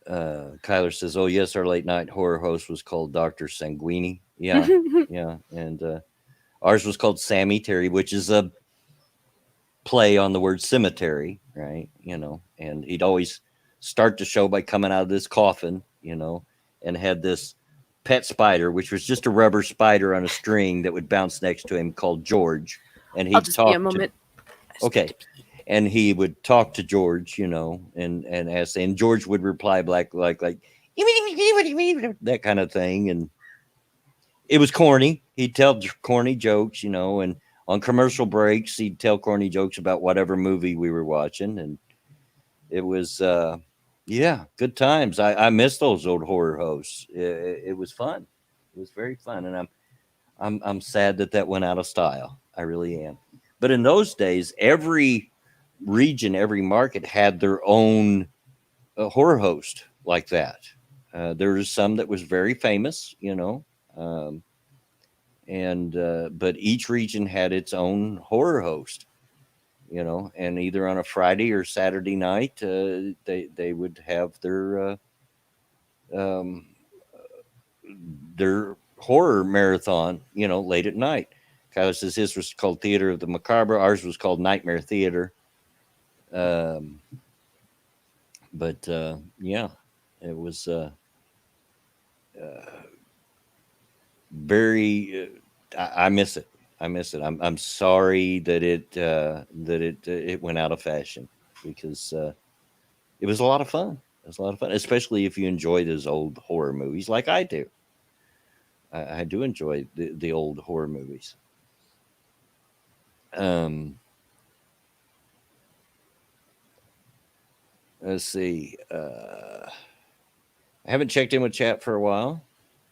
Kyler says, "Oh yes, our late night horror host was called Dr. Sanguini." Yeah, yeah, and ours was called Sammy Terry, which is a play on the word cemetery, right? And he'd always start the show by coming out of this coffin, and had this pet spider, which was just a rubber spider on a string that would bounce next to him, called George, and I'll he'd just be a talk moment. okay, and he would talk to George, and ask, and George would reply like that kind of thing, and it was corny. He'd tell corny jokes, and on commercial breaks, he'd tell corny jokes about whatever movie we were watching, and it was yeah, good times. I miss those old horror hosts. It was fun. It was very fun, and I'm sad that went out of style. I really am. But in those days, every region, every market had their own horror host like that. There was some that was very famous, and but each region had its own horror host, and either on a Friday or Saturday night, they would have um, their horror marathon, late at night. Kyler says his was called Theater of the Macabre. Ours was called Nightmare Theater. But yeah, it was very. I miss it. I miss it. I'm sorry that it went out of fashion, because it was a lot of fun. It was a lot of fun, especially if you enjoy those old horror movies like I do. I do enjoy the old horror movies. Let's see. I haven't checked in with chat for a while.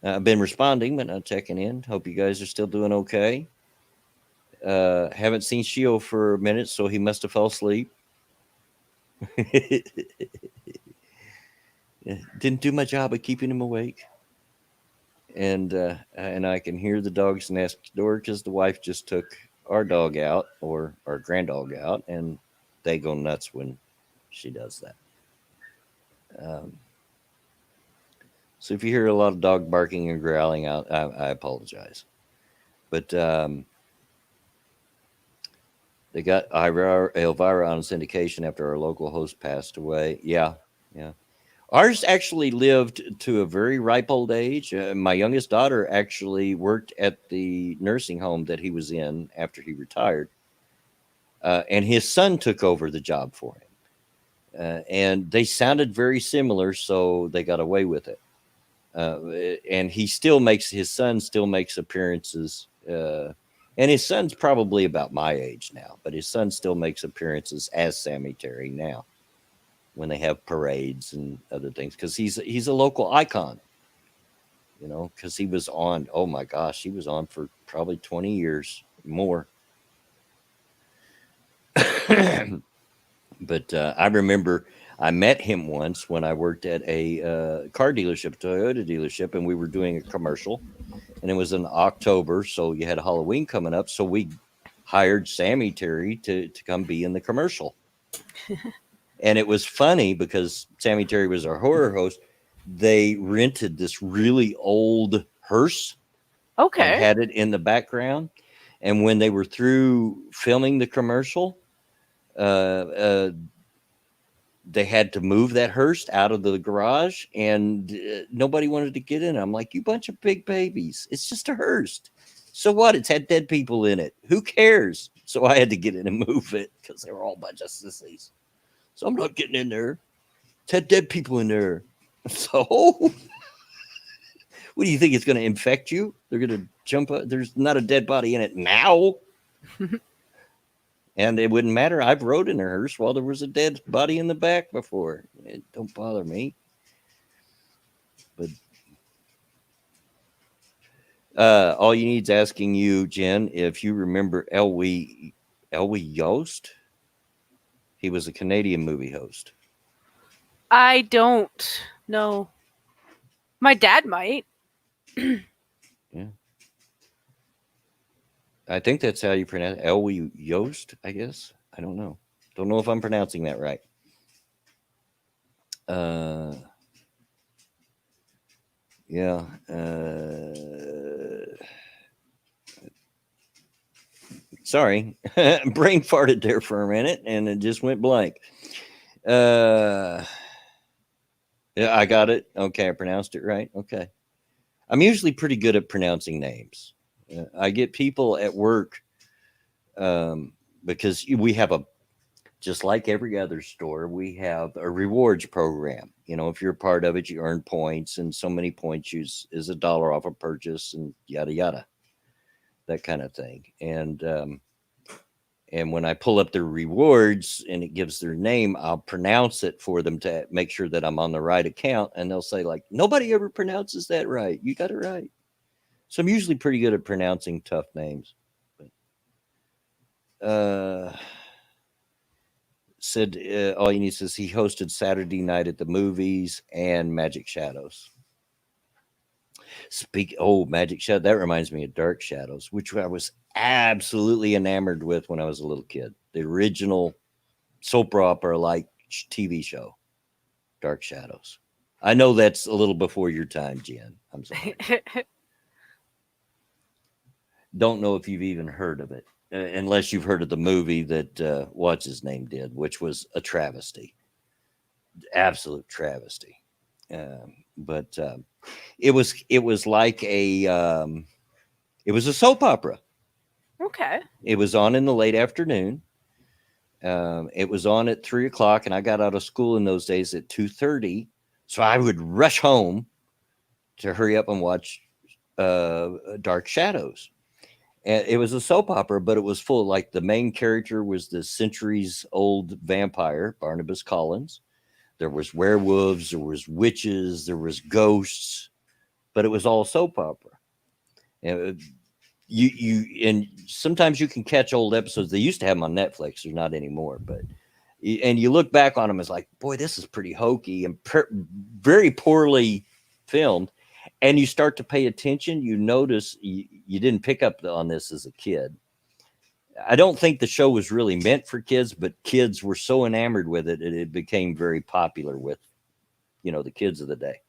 I've been responding, but not checking in. Hope you guys are still doing okay. Haven't seen Shio for a minute, so he must have fell asleep. Didn't do my job of keeping him awake. and I can hear the dogs next door because the wife just took our dog out or our grand dog out, and they go nuts when she does that. Um, so if you hear a lot of dog barking and growling out, I apologize. But they got Elvira on syndication after our local host passed away. Yeah, yeah. Ours actually lived to a very ripe old age. My youngest daughter actually worked at the nursing home that he was in after he retired, and his son took over the job for him. And they sounded very similar, so they got away with it. And his son still makes appearances. And his son's probably about my age now, but his son still makes appearances as Sammy Terry now when they have parades and other things because he's a local icon, because he was on. Oh my gosh, he was on for probably 20 years more. But I remember I met him once when I worked at a car dealership, Toyota dealership, and we were doing a commercial, and it was in October, so you had Halloween coming up, so we hired Sammy Terry to come be in the commercial. And it was funny because Sammy Terry was our horror host. They rented this really old hearse and Okay. had it in the background. And when they were through filming the commercial, they had to move that hearse out of the garage, and nobody wanted to get in. I'm like, you bunch of big babies. It's just a hearse. So what? It's had dead people in it. Who cares? So I had to get in and move it because they were all a bunch of sissies. So I'm not getting in there. It's had dead people in there. So what do you think? It's going to infect you? They're going to jump up. There's not a dead body in it now. And it wouldn't matter. I've rode in a hearse while there was a dead body in the back before. It don't bother me. But all you need is asking you, Jen, if you remember Elwee Yost. He was a Canadian movie host. I don't know. My dad might. Yeah. I think that's how you pronounce it. Elwee Yost, I guess. I don't know. Don't know if I'm pronouncing that right. Yeah. Sorry. Brain farted there for a minute and it just went blank. Yeah, I got it. Okay, I pronounced it right. Okay. I'm usually pretty good at pronouncing names. I get people at work because we have just like every other store, we have a rewards program. If you're a part of it, you earn points, and so many points is $1 off a purchase, and yada yada, that kind of thing. And when I pull up their rewards and it gives their name, I'll pronounce it for them to make sure that I'm on the right account. And they'll say, like, nobody ever pronounces that right. You got it right. So I'm usually pretty good at pronouncing tough names. But, said all you need says he hosted Saturday Night at the Movies and Magic Shadows. Magic Shadow. That reminds me of Dark Shadows, which I was absolutely enamored with when I was a little kid. The original soap opera like TV show, Dark Shadows. I know that's a little before your time, Jen. I'm sorry. Don't know if you've even heard of it, unless you've heard of the movie that what's his name did, which was a travesty, absolute travesty. But it was like it was a soap opera. Okay. It was on in the late afternoon. It was on at 3:00, and I got out of school in those days at 2:30. So I would rush home to hurry up and watch Dark Shadows. And it was a soap opera, but it was full of, like, the main character was the centuries-old vampire, Barnabas Collins. There was werewolves, there was witches, there was ghosts, but it was all soap opera. And and sometimes you can catch old episodes. They used to have them on Netflix. They're not anymore, but and you look back on them as like, boy, this is pretty hokey and very poorly filmed. and you start to pay attention, you notice you didn't pick up on this as a kid. I don't think the show was really meant for kids, but kids were so enamored with it, it became very popular with, the kids of the day.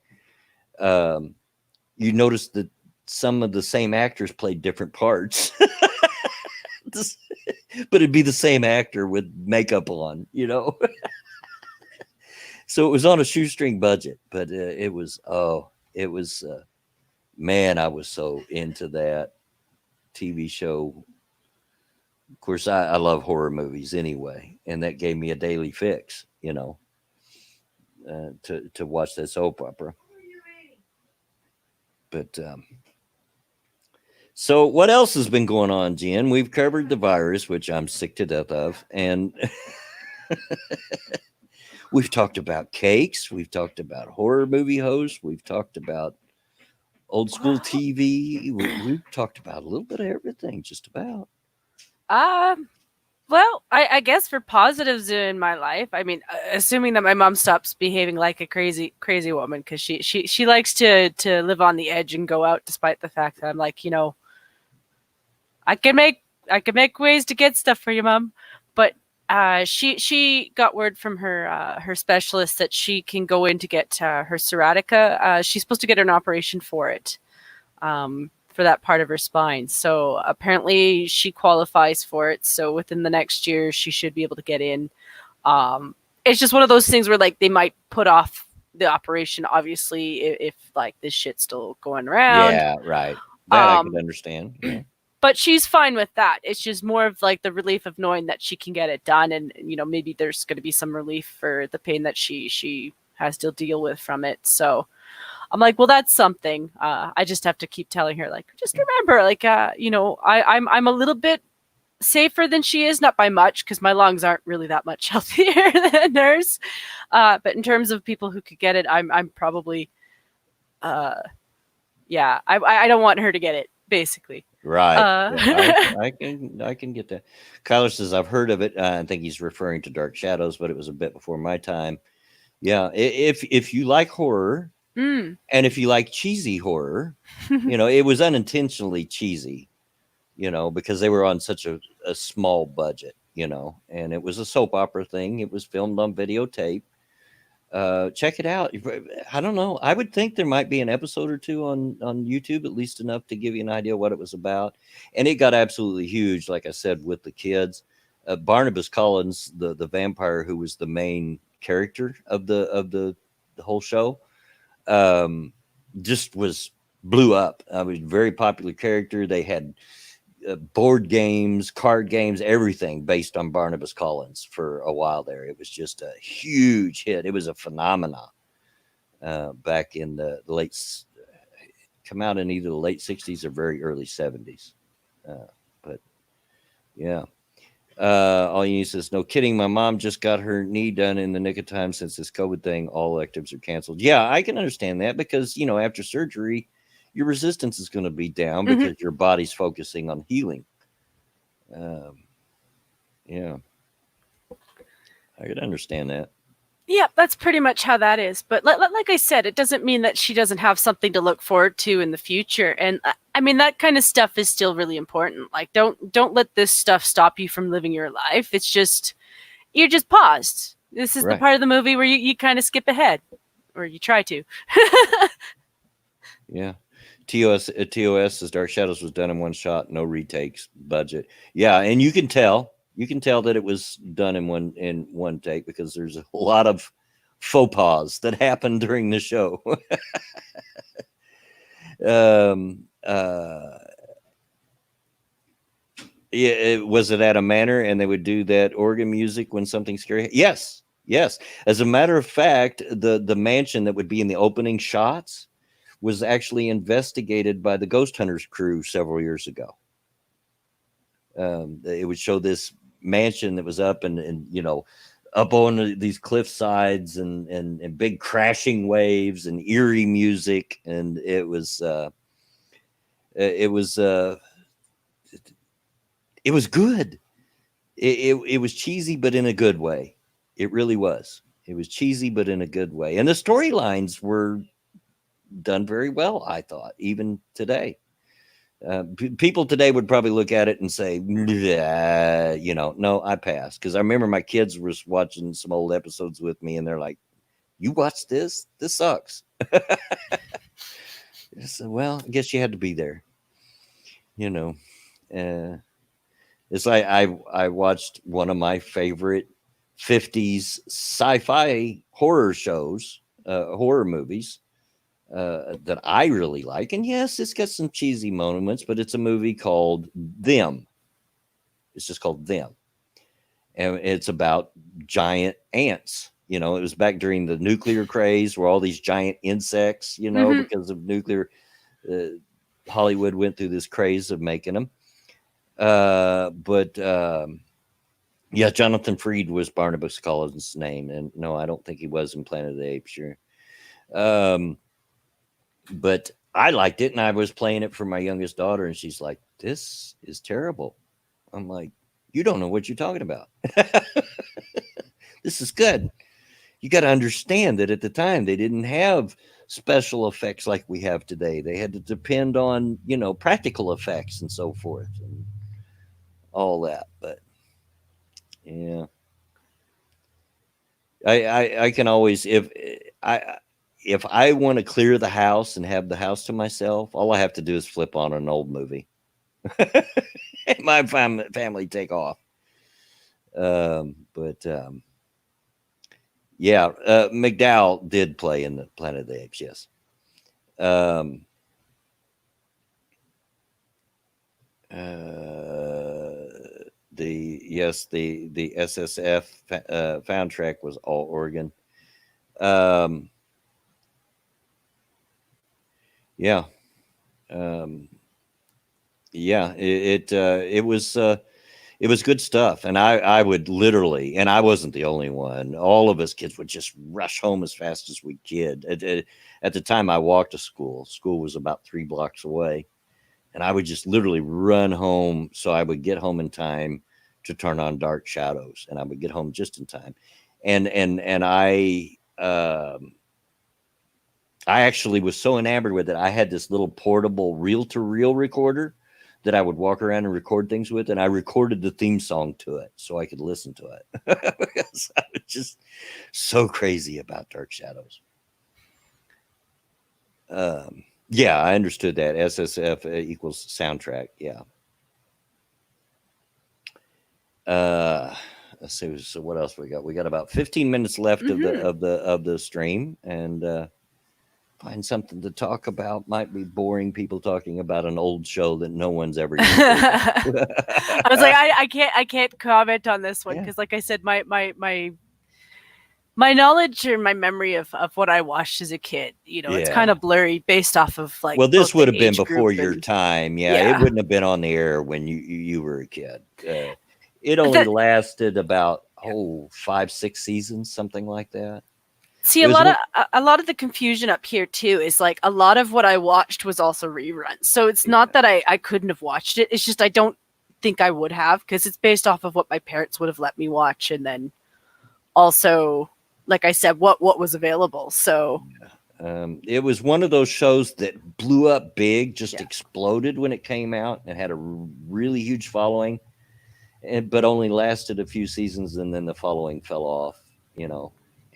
You notice that some of the same actors played different parts, but it'd be the same actor with makeup on, So it was on a shoestring budget, but man, I was so into that TV show. Of course, I love horror movies anyway, and that gave me a daily fix, to watch that soap opera. But so what else has been going on, Jen? We've covered the virus, which I'm sick to death of, and we've talked about cakes. We've talked about horror movie hosts. We've talked about old school TV. We've talked about a little bit of everything, just about. Well, I guess for positives in my life, I mean, assuming that my mom stops behaving like a crazy woman, because she likes to live on the edge and go out, despite the fact that I'm like, I can make ways to get stuff for you, Mom. But she got word from her specialist that she can go in to get her sciatica. She's supposed to get an operation for it. For that part of her spine. So apparently she qualifies for it. So within the next year, she should be able to get in. It's just one of those things where like they might put off the operation, obviously, if like this shit's still going around. Yeah, right. That I could understand. Yeah. But she's fine with that. It's just more of like the relief of knowing that she can get it done. And, maybe there's going to be some relief for the pain that she has to deal with from it. So I'm like, well, that's something. I just have to keep telling her, like, just remember, like, I'm a little bit safer than she is, not by much, because my lungs aren't really that much healthier than hers. But in terms of people who could get it, I'm probably, I don't want her to get it, basically. Right. I can get that. Kyler says I've heard of it. I think he's referring to Dark Shadows, but it was a bit before my time. Yeah, if you like horror. And if you like cheesy horror, it was unintentionally cheesy, because they were on such a small budget, and it was a soap opera thing. It was filmed on videotape. Check it out. I don't know. I would think there might be an episode or two on YouTube, at least enough to give you an idea what it was about. And it got absolutely huge, like I said, with the kids. Barnabas Collins, the vampire who was the main character of the whole show, just blew up. I was a very popular character. They had board games, card games, everything based on Barnabas Collins for a while there. It was just a huge hit. It was a phenomenon back in the late, come out in either the late 60s or very early 70s. But yeah. All you need says, no kidding. My mom just got her knee done in the nick of time since this COVID thing. All electives are canceled. Yeah, I can understand that because, after surgery, your resistance is going to be down because your body's focusing on healing. Yeah, I could understand that. Yeah, that's pretty much how that is. But like I said, it doesn't mean that she doesn't have something to look forward to in the future. And I mean, that kind of stuff is still really important. Like, don't let this stuff stop you from living your life. It's just, you're just paused. This is the part of the movie where you kind of skip ahead, or you try to. Yeah. TOS says Dark Shadows was done in one shot, no retakes, budget. Yeah, and you can tell that it was done in one take because there's a lot of faux pas that happened during the show. Was it at a manor and they would do that organ music when something scary? Yes. As a matter of fact, the mansion that would be in the opening shots was actually investigated by the Ghost Hunters crew several years ago. It would show this mansion that was up and up on these cliff sides and big crashing waves and eerie music, and it was good. It was cheesy, but in a good way. It really was. It was cheesy, but in a good way, and the storylines were done very well, I thought, even today. People today would probably look at it and say, no, I passed. Because I remember my kids was watching some old episodes with me, and they're like, "You watched this? This sucks." I said, "Well, I guess you had to be there." You know, uh, it's like I watched one of my favorite '50s sci-fi horror shows, horror movies that I really like. And yes, it's got some cheesy moments, but it's a movie called Them. It's just called Them. And it's about giant ants. It was back during the nuclear craze where all these giant insects, because of nuclear, Hollywood went through this craze of making them. But yeah, Jonathan Freed was Barnabas Collins' name. And no, I don't think he was in Planet of the Apes. Sure. But I liked it, and I was playing it for my youngest daughter, and she's like, "This is terrible." I'm like, "You don't know what you're talking about." This is good. You got to understand that at the time they didn't have special effects like we have today. They had to depend on, practical effects and so forth and all that. But yeah, I can always, if I want to clear the house and have the house to myself, all I have to do is flip on an old movie. And my family take off. But yeah, McDowell did play in the Planet of the Apes. Yes. The SSF soundtrack was all Oregon. Yeah. Yeah, it was good stuff, and I would literally, and I wasn't the only one. All of us kids would just rush home as fast as we could. At the time, I walked to school. School was about 3 blocks away, and I would just literally run home so I would get home in time to turn on Dark Shadows, and I would get home just in time. And I actually was so enamored with it. I had this little portable reel-to-reel recorder that I would walk around and record things with, and I recorded the theme song to it so I could listen to it. Because I was just so crazy about Dark Shadows. Yeah, I understood that. SSF equals soundtrack. Yeah. Let's see. So what else we got? We got about 15 minutes left of the stream, and find something to talk about. Might be boring people talking about an old show that no one's ever used. I was like, I can't comment on this one because, like I said, my knowledge or my memory of what I watched as a kid, it's kind of blurry based off of like. Well, this would have been before your time. Yeah, it wouldn't have been on the air when you were a kid. It only lasted about 5-6 seasons, something like that. See, a lot of the confusion up here too is like a lot of what I watched was also reruns. So it's not that I couldn't have watched it. It's just I don't think I would have because it's based off of what my parents would have let me watch, and then also, like I said, what was available. So it was one of those shows that blew up big, just exploded when it came out, and had a really huge following, but only lasted a few seasons, and then the following fell off.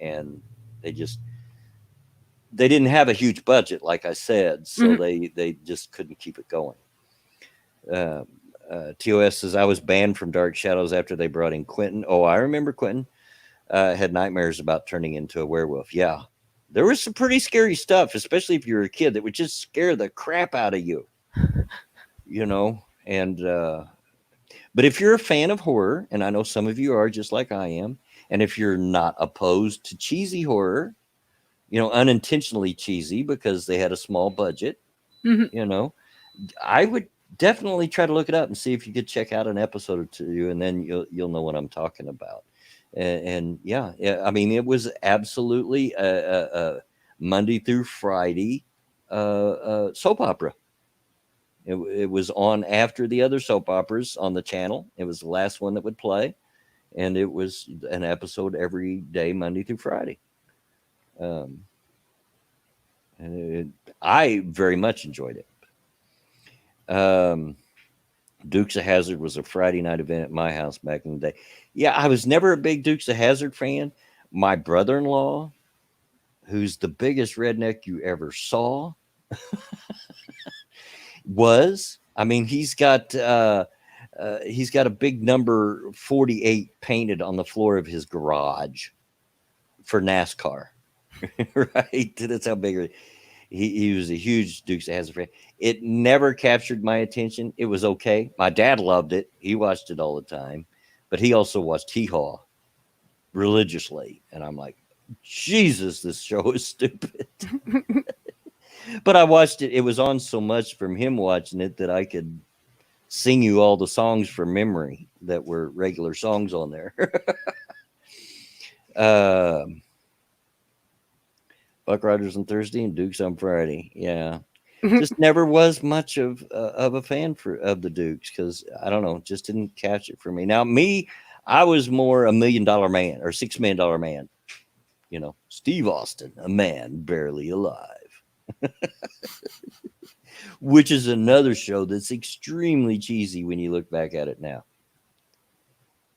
And they didn't have a huge budget, like I said, so they just couldn't keep it going. TOS says, I was banned from Dark Shadows after they brought in Quentin. Oh, I remember Quentin had nightmares about turning into a werewolf. Yeah, there was some pretty scary stuff, especially if you were a kid, that would just scare the crap out of you. And but if you're a fan of horror, and I know some of you are, just like I am, and if you're not opposed to cheesy horror, unintentionally cheesy because they had a small budget, I would definitely try to look it up and see if you could check out an episode or two, and then you'll know what I'm talking about. And yeah, I mean, it was absolutely a Monday through Friday soap opera. It was on after the other soap operas on the channel. It was the last one that would play, and it was an episode every day, Monday through Friday. I very much enjoyed it. Dukes of Hazard was a Friday night event at my house back in the day. Yeah, I was never a big Dukes of Hazard fan. My brother-in-law, who's the biggest redneck you ever saw, was. I mean, he's got a big number 48 painted on the floor of his garage for NASCAR. Right? That's how big he was a huge Dukes of Hazzard fan. It never captured my attention. It was okay. My dad loved it. He watched it all the time, but he also watched Hee Haw religiously. And I'm like, Jesus, this show is stupid. But I watched it. It was on so much from him watching it that I could sing you all the songs from memory that were regular songs on there. um Buck Rogers on Thursday and Dukes on Friday. Yeah, just never was much of a fan of the Dukes because I don't know, just didn't catch it for me. Now me, I was more $1 million man or $6 million man. You know, Steve Austin, a man barely alive, which is another show that's extremely cheesy when you look back at it now.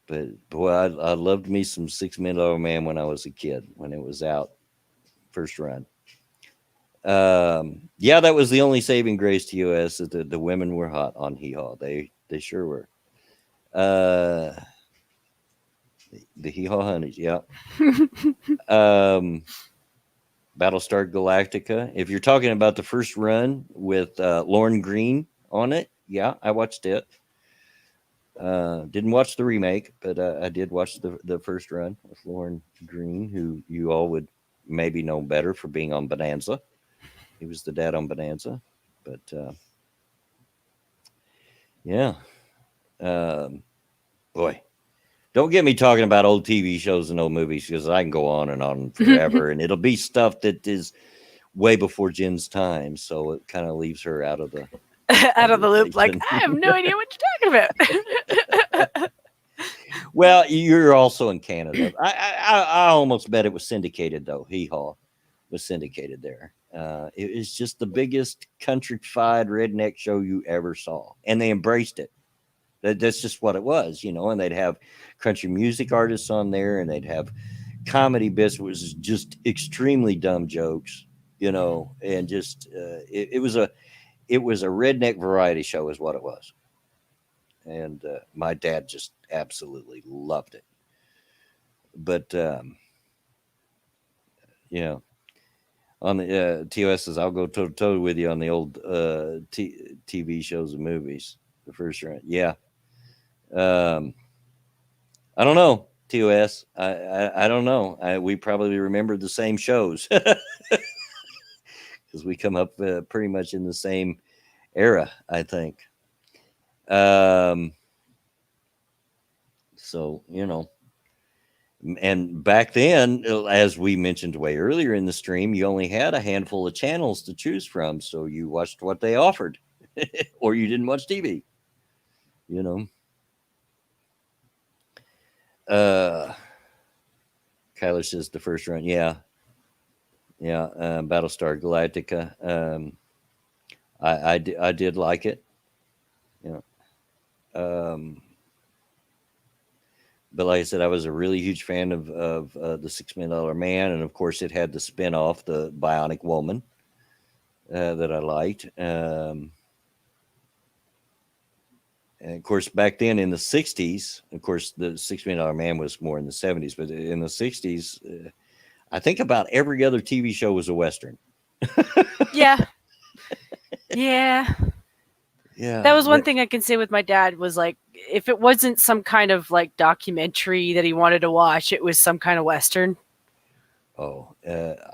But boy, I loved me some $6 million man when I was a kid when it was out first run. Yeah, that was the only saving grace to us that the women were hot on Hee Haw. They sure were. Uh, the Hee Haw Honeys, yeah. um, Battlestar Galactica. If you're talking about the first run with Lauren Green on it, yeah, I watched it. Didn't watch the remake, but I did watch the first run with Lauren Green, who you all would maybe know better for being on Bonanza. He was the dad on Bonanza, but yeah, boy, don't get me talking about old TV shows and old movies because I can go on and on forever, and it'll be stuff that is way before Jen's time, so it kind of leaves her out of the Out of the loop. Like, conversation. I have no idea what you're talking about. Well, you're also in Canada. I almost bet it was syndicated though. Hee Haw was syndicated there. It was just the biggest countrified redneck show you ever saw, and they embraced it. That's just what it was, you know. And they'd have country music artists on there, and they'd have comedy bits. It was just extremely dumb jokes, you know, and just it was a redneck variety show, is what it was. And my dad just absolutely loved it. But you know, on the TOS says I'll go toe to toe with you on the old TV shows and movies. The first round, yeah. Um, I don't know. TOS, I don't know. We probably remember the same shows because we come up pretty much in the same era, I think. Um, so you know, and back then, as we mentioned way earlier in the stream, you only had a handful of channels to choose from, so you watched what they offered, or you didn't watch TV. You know. Kyler says the first run, yeah, yeah. Battlestar Galactica. I did like it. You know. But like I said, I was a really huge fan of the $6 Million Man, and of course, it had the spinoff, the Bionic Woman, that I liked. And of course, back then in the '60s, of course, the $6 Million Man was more in the '70s, but in the '60s, I think about every other TV show was a Western. Yeah. Yeah. Yeah, That was one thing I can say with my dad was like, if it wasn't some kind of like documentary that he wanted to watch, it was some kind of Western. Oh,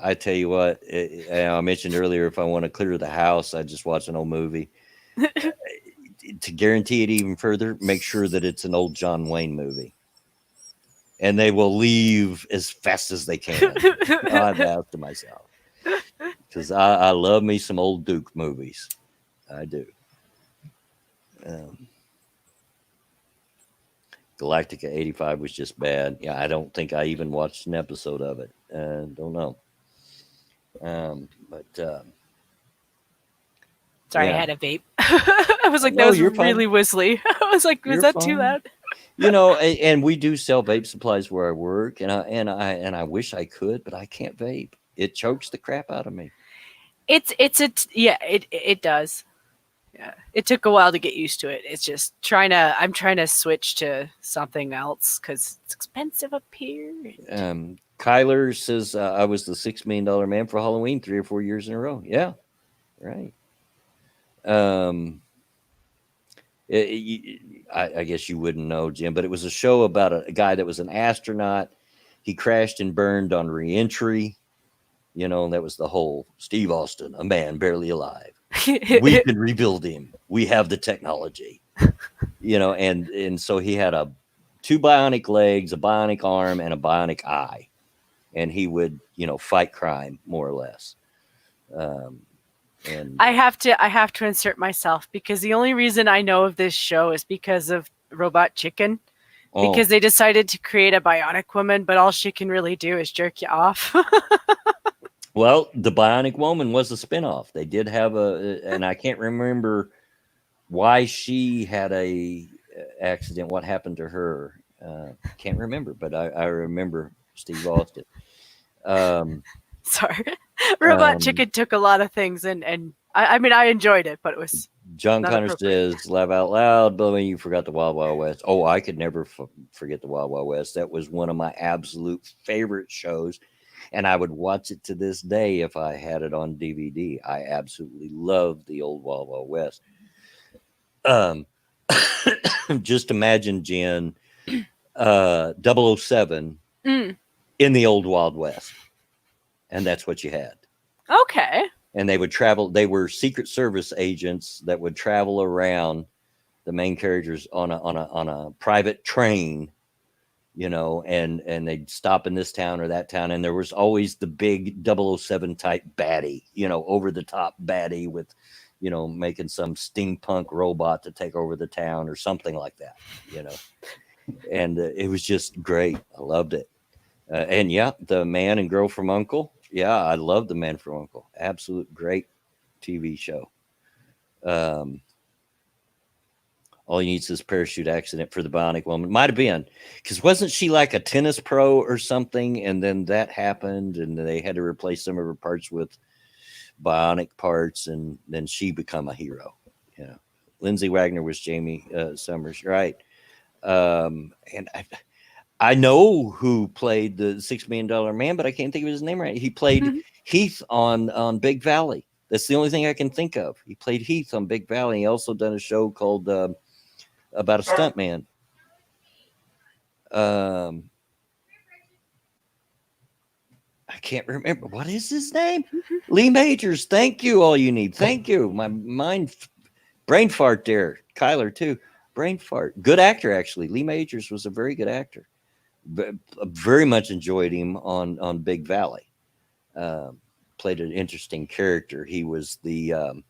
I tell you what, I mentioned earlier, if I want to clear the house, I just watch an old movie. To guarantee it even further, make sure that it's an old John Wayne movie. And they will leave as fast as they can. I vow to myself. Because I love me some old Duke movies. I do. Galactica 85 was just bad. Yeah, I don't think I even watched an episode of it. Don't know. But Sorry, I yeah, had a vape. I was like, that no, was you're fine. really whistly. I was like, was You're that too fine. loud? And we do sell vape supplies where I work, and I wish I could, but I can't vape. It chokes the crap out of me. Yeah, it does. Yeah, it took a while to get used to it. It's just I'm trying to switch to something else because it's expensive up here. Kyler says I was the $6 million man for Halloween 3 or 4 years in a row. Yeah, right. Um, I guess you wouldn't know, Jim, but it was a show about a guy that was an astronaut. He crashed and burned on reentry. And that was the whole Steve Austin, a man barely alive. We can rebuild him. We have the technology. And so he had two bionic legs, a bionic arm, and a bionic eye, and he would fight crime more or less. Um, and I have to insert myself because the only reason I know of this show is because of Robot Chicken. Because they decided to create a bionic woman, but all she can really do is jerk you off. well, the Bionic Woman was a spinoff. They did have and I can't remember why she had a accident. What happened to her? Can't remember, but I remember Steve Austin. Sorry, Robot Um, Chicken took a lot of things, and I mean I enjoyed it, but it was John not Connor appropriate. says, "Laugh out loud, Billy. You forgot the Wild Wild West." Oh, I could never forget the Wild Wild West. That was one of my absolute favorite shows, and I would watch it to this day if I had it on DVD. I absolutely loved the old Wild Wild West. Um, just imagine, Jen, 007 Mm, in the old Wild West, and that's what you had. okay. And they would travel. They were Secret Service agents that would travel around the main characters on a private train, and they'd stop in this town or that town, and there was always the big 007 type baddie, over the top baddie with, making some steampunk robot to take over the town or something like that. And it was just great. I loved it. And yeah, the Man and Girl from Uncle. Yeah, I love the Man from Uncle. Absolute great TV show. Um, all you need is this parachute accident for the Bionic Woman. Might have been because wasn't she like a tennis pro or something? And then that happened, and they had to replace some of her parts with bionic parts, and then she become a hero. Lindsay Wagner was Jamie Summers, right? And I know who played the $6 million man, but I can't think of his name right. He played Heath on Big Valley. That's the only thing I can think of. He played Heath on Big Valley. He also done a show called about a stuntman. I can't remember. What is his name? Lee Majors. Thank you. All you need. Thank you. My mind, brain fart there. Kyler too. Brain fart. Good actor, actually. Lee Majors was a very good actor. Very much enjoyed him on Big Valley. Played an interesting character. He was the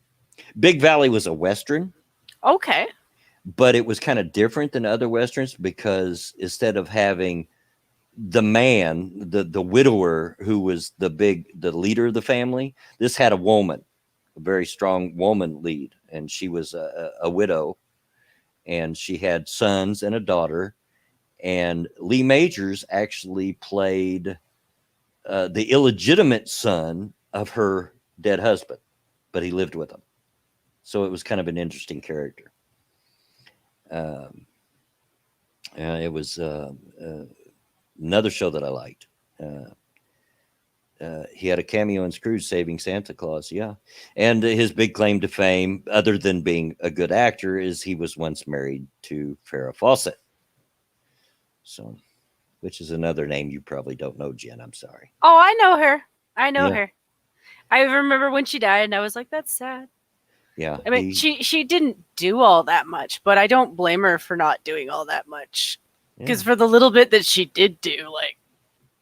Big Valley was a Western, Okay. but it was kind of different than other Westerns because instead of having the man, the widower who was the leader of the family, this had a woman, a very strong woman lead, and she was a widow, and she had sons and a daughter. And Lee Majors actually played the illegitimate son of her dead husband, but he lived with him. So it was kind of an interesting character. It was another show that I liked. He had a cameo in Scrooge Saving Santa Claus, yeah. And his big claim to fame, other than being a good actor, is he was once married to Farrah Fawcett. So, which is another name you probably don't know, Jen. I'm sorry. Oh, I know her. I know Yeah. her. I remember when she died, and I was like, "That's sad." Yeah. I mean, she didn't do all that much, but I don't blame her for not doing all that much. Because for the little bit that she did do, like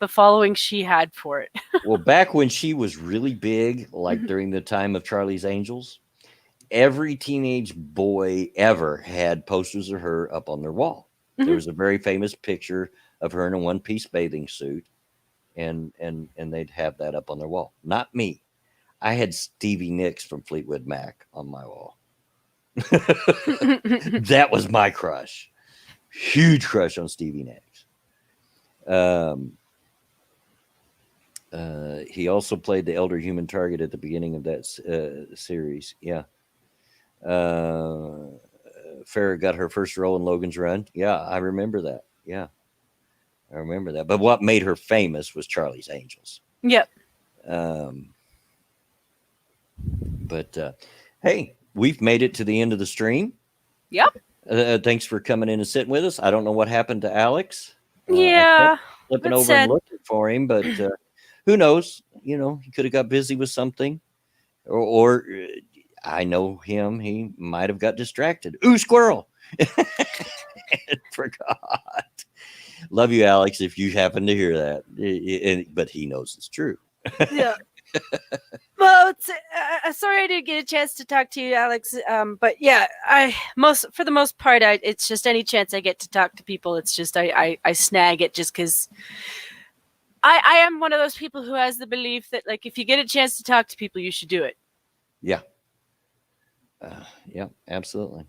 the following she had for it. Well, back when she was really big, like during the time of Charlie's Angels, every teenage boy ever had posters of her up on their wall. There was a very famous picture of her in a one-piece bathing suit, and they'd have that up on their wall. Not me. I had Stevie Nicks from Fleetwood Mac on my wall. That was my crush. Huge crush on Stevie Nicks. He also played the elder human target at the beginning of that series. Yeah. Farrah got her first role in Logan's Run. Yeah, I remember that. Yeah, I remember that. But what made her famous was Charlie's Angels. Yep. But hey, we've made it to the end of the stream. Yep. Thanks for coming in and sitting with us. I don't know what happened to Alex. Yeah. Flipping that's over and sad. looking for him, but who knows? You know, he could have got busy with something, or I know him. He might have got distracted. Ooh, squirrel! Forgot. Love you, Alex. If you happen to hear that, but he knows it's true. Yeah. Well, it's, sorry I didn't get a chance to talk to you, Alex. But yeah, for the most part, it's just any chance I get to talk to people. It's just I snag it just because I am one of those people who has the belief that like if you get a chance to talk to people, you should do it. Yeah. Yeah, absolutely.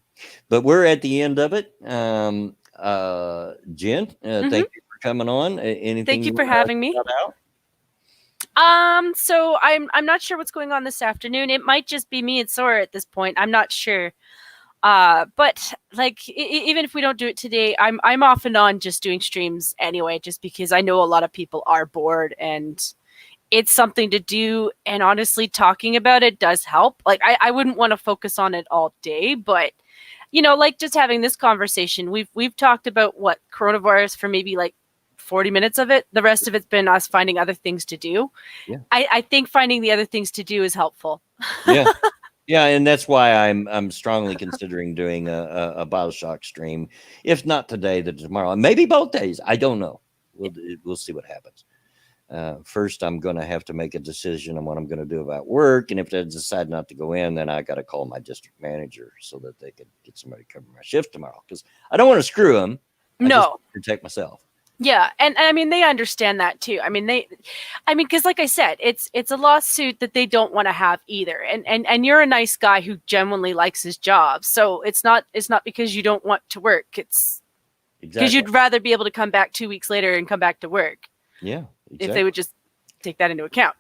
But we're at the end of it. Jen, thank you for coming on. Anything? Thank you for having me. So I'm not sure what's going on this afternoon. It might just be me and Sora at this point. I'm not sure. But like even if we don't do it today, I'm off and on just doing streams anyway, just because I know a lot of people are bored and it's something to do. And honestly, talking about it does help. Like I wouldn't want to focus on it all day, but you know, like just having this conversation, we've talked about what coronavirus for maybe like 40 minutes of it. The rest of it's been us finding other things to do. Yeah. I think finding the other things to do is helpful. Yeah. Yeah, and that's why I'm strongly considering doing a Bioshock stream. If not today, then tomorrow. Maybe both days. I don't know. We'll see what happens. First, I'm going to have to make a decision on what I'm going to do about work. And if I decide not to go in, then I got to call my district manager so that they could get somebody to cover my shift tomorrow. Because I don't want to screw them. I just want to protect myself. Yeah, and I mean they understand that too. I mean because like I said, it's a lawsuit that they don't want to have either. And you're a nice guy who genuinely likes his job, so it's not because you don't want to work. It's because you'd rather be able to come back 2 weeks later and come back to work. Yeah, exactly. If they would just take that into account.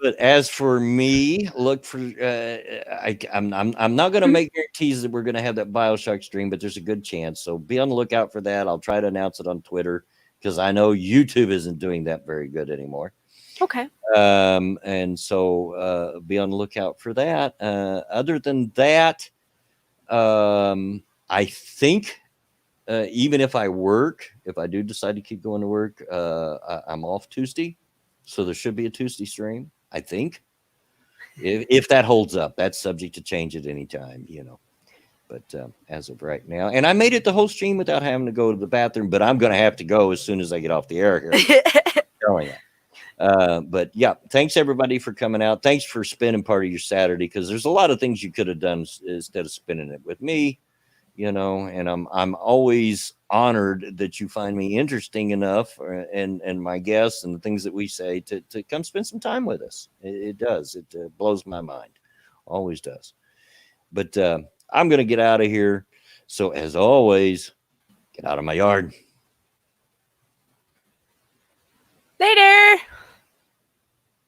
But as for me, look for I'm not going to make guarantees that we're going to have that Bioshock stream, but there's a good chance. So be on the lookout for that. I'll try to announce it on Twitter because I know YouTube isn't doing that very good anymore. Okay. And so be on the lookout for that. Other than that, I think even if I do decide to keep going to work, I'm off Tuesday. So there should be a Tuesday stream, I think. If that holds up, that's subject to change at any time, you know. But as of right now, and I made it the whole stream without having to go to the bathroom, but I'm going to have to go as soon as I get off the air here. But yeah, thanks everybody for coming out. Thanks for spending part of your Saturday, because there's a lot of things you could have done instead of spending it with me, you know. And I'm always honored that you find me interesting enough, and my guests and the things that we say to come spend some time with us. It does. It blows my mind. Always does. But I'm going to get out of here. So as always, get out of my yard.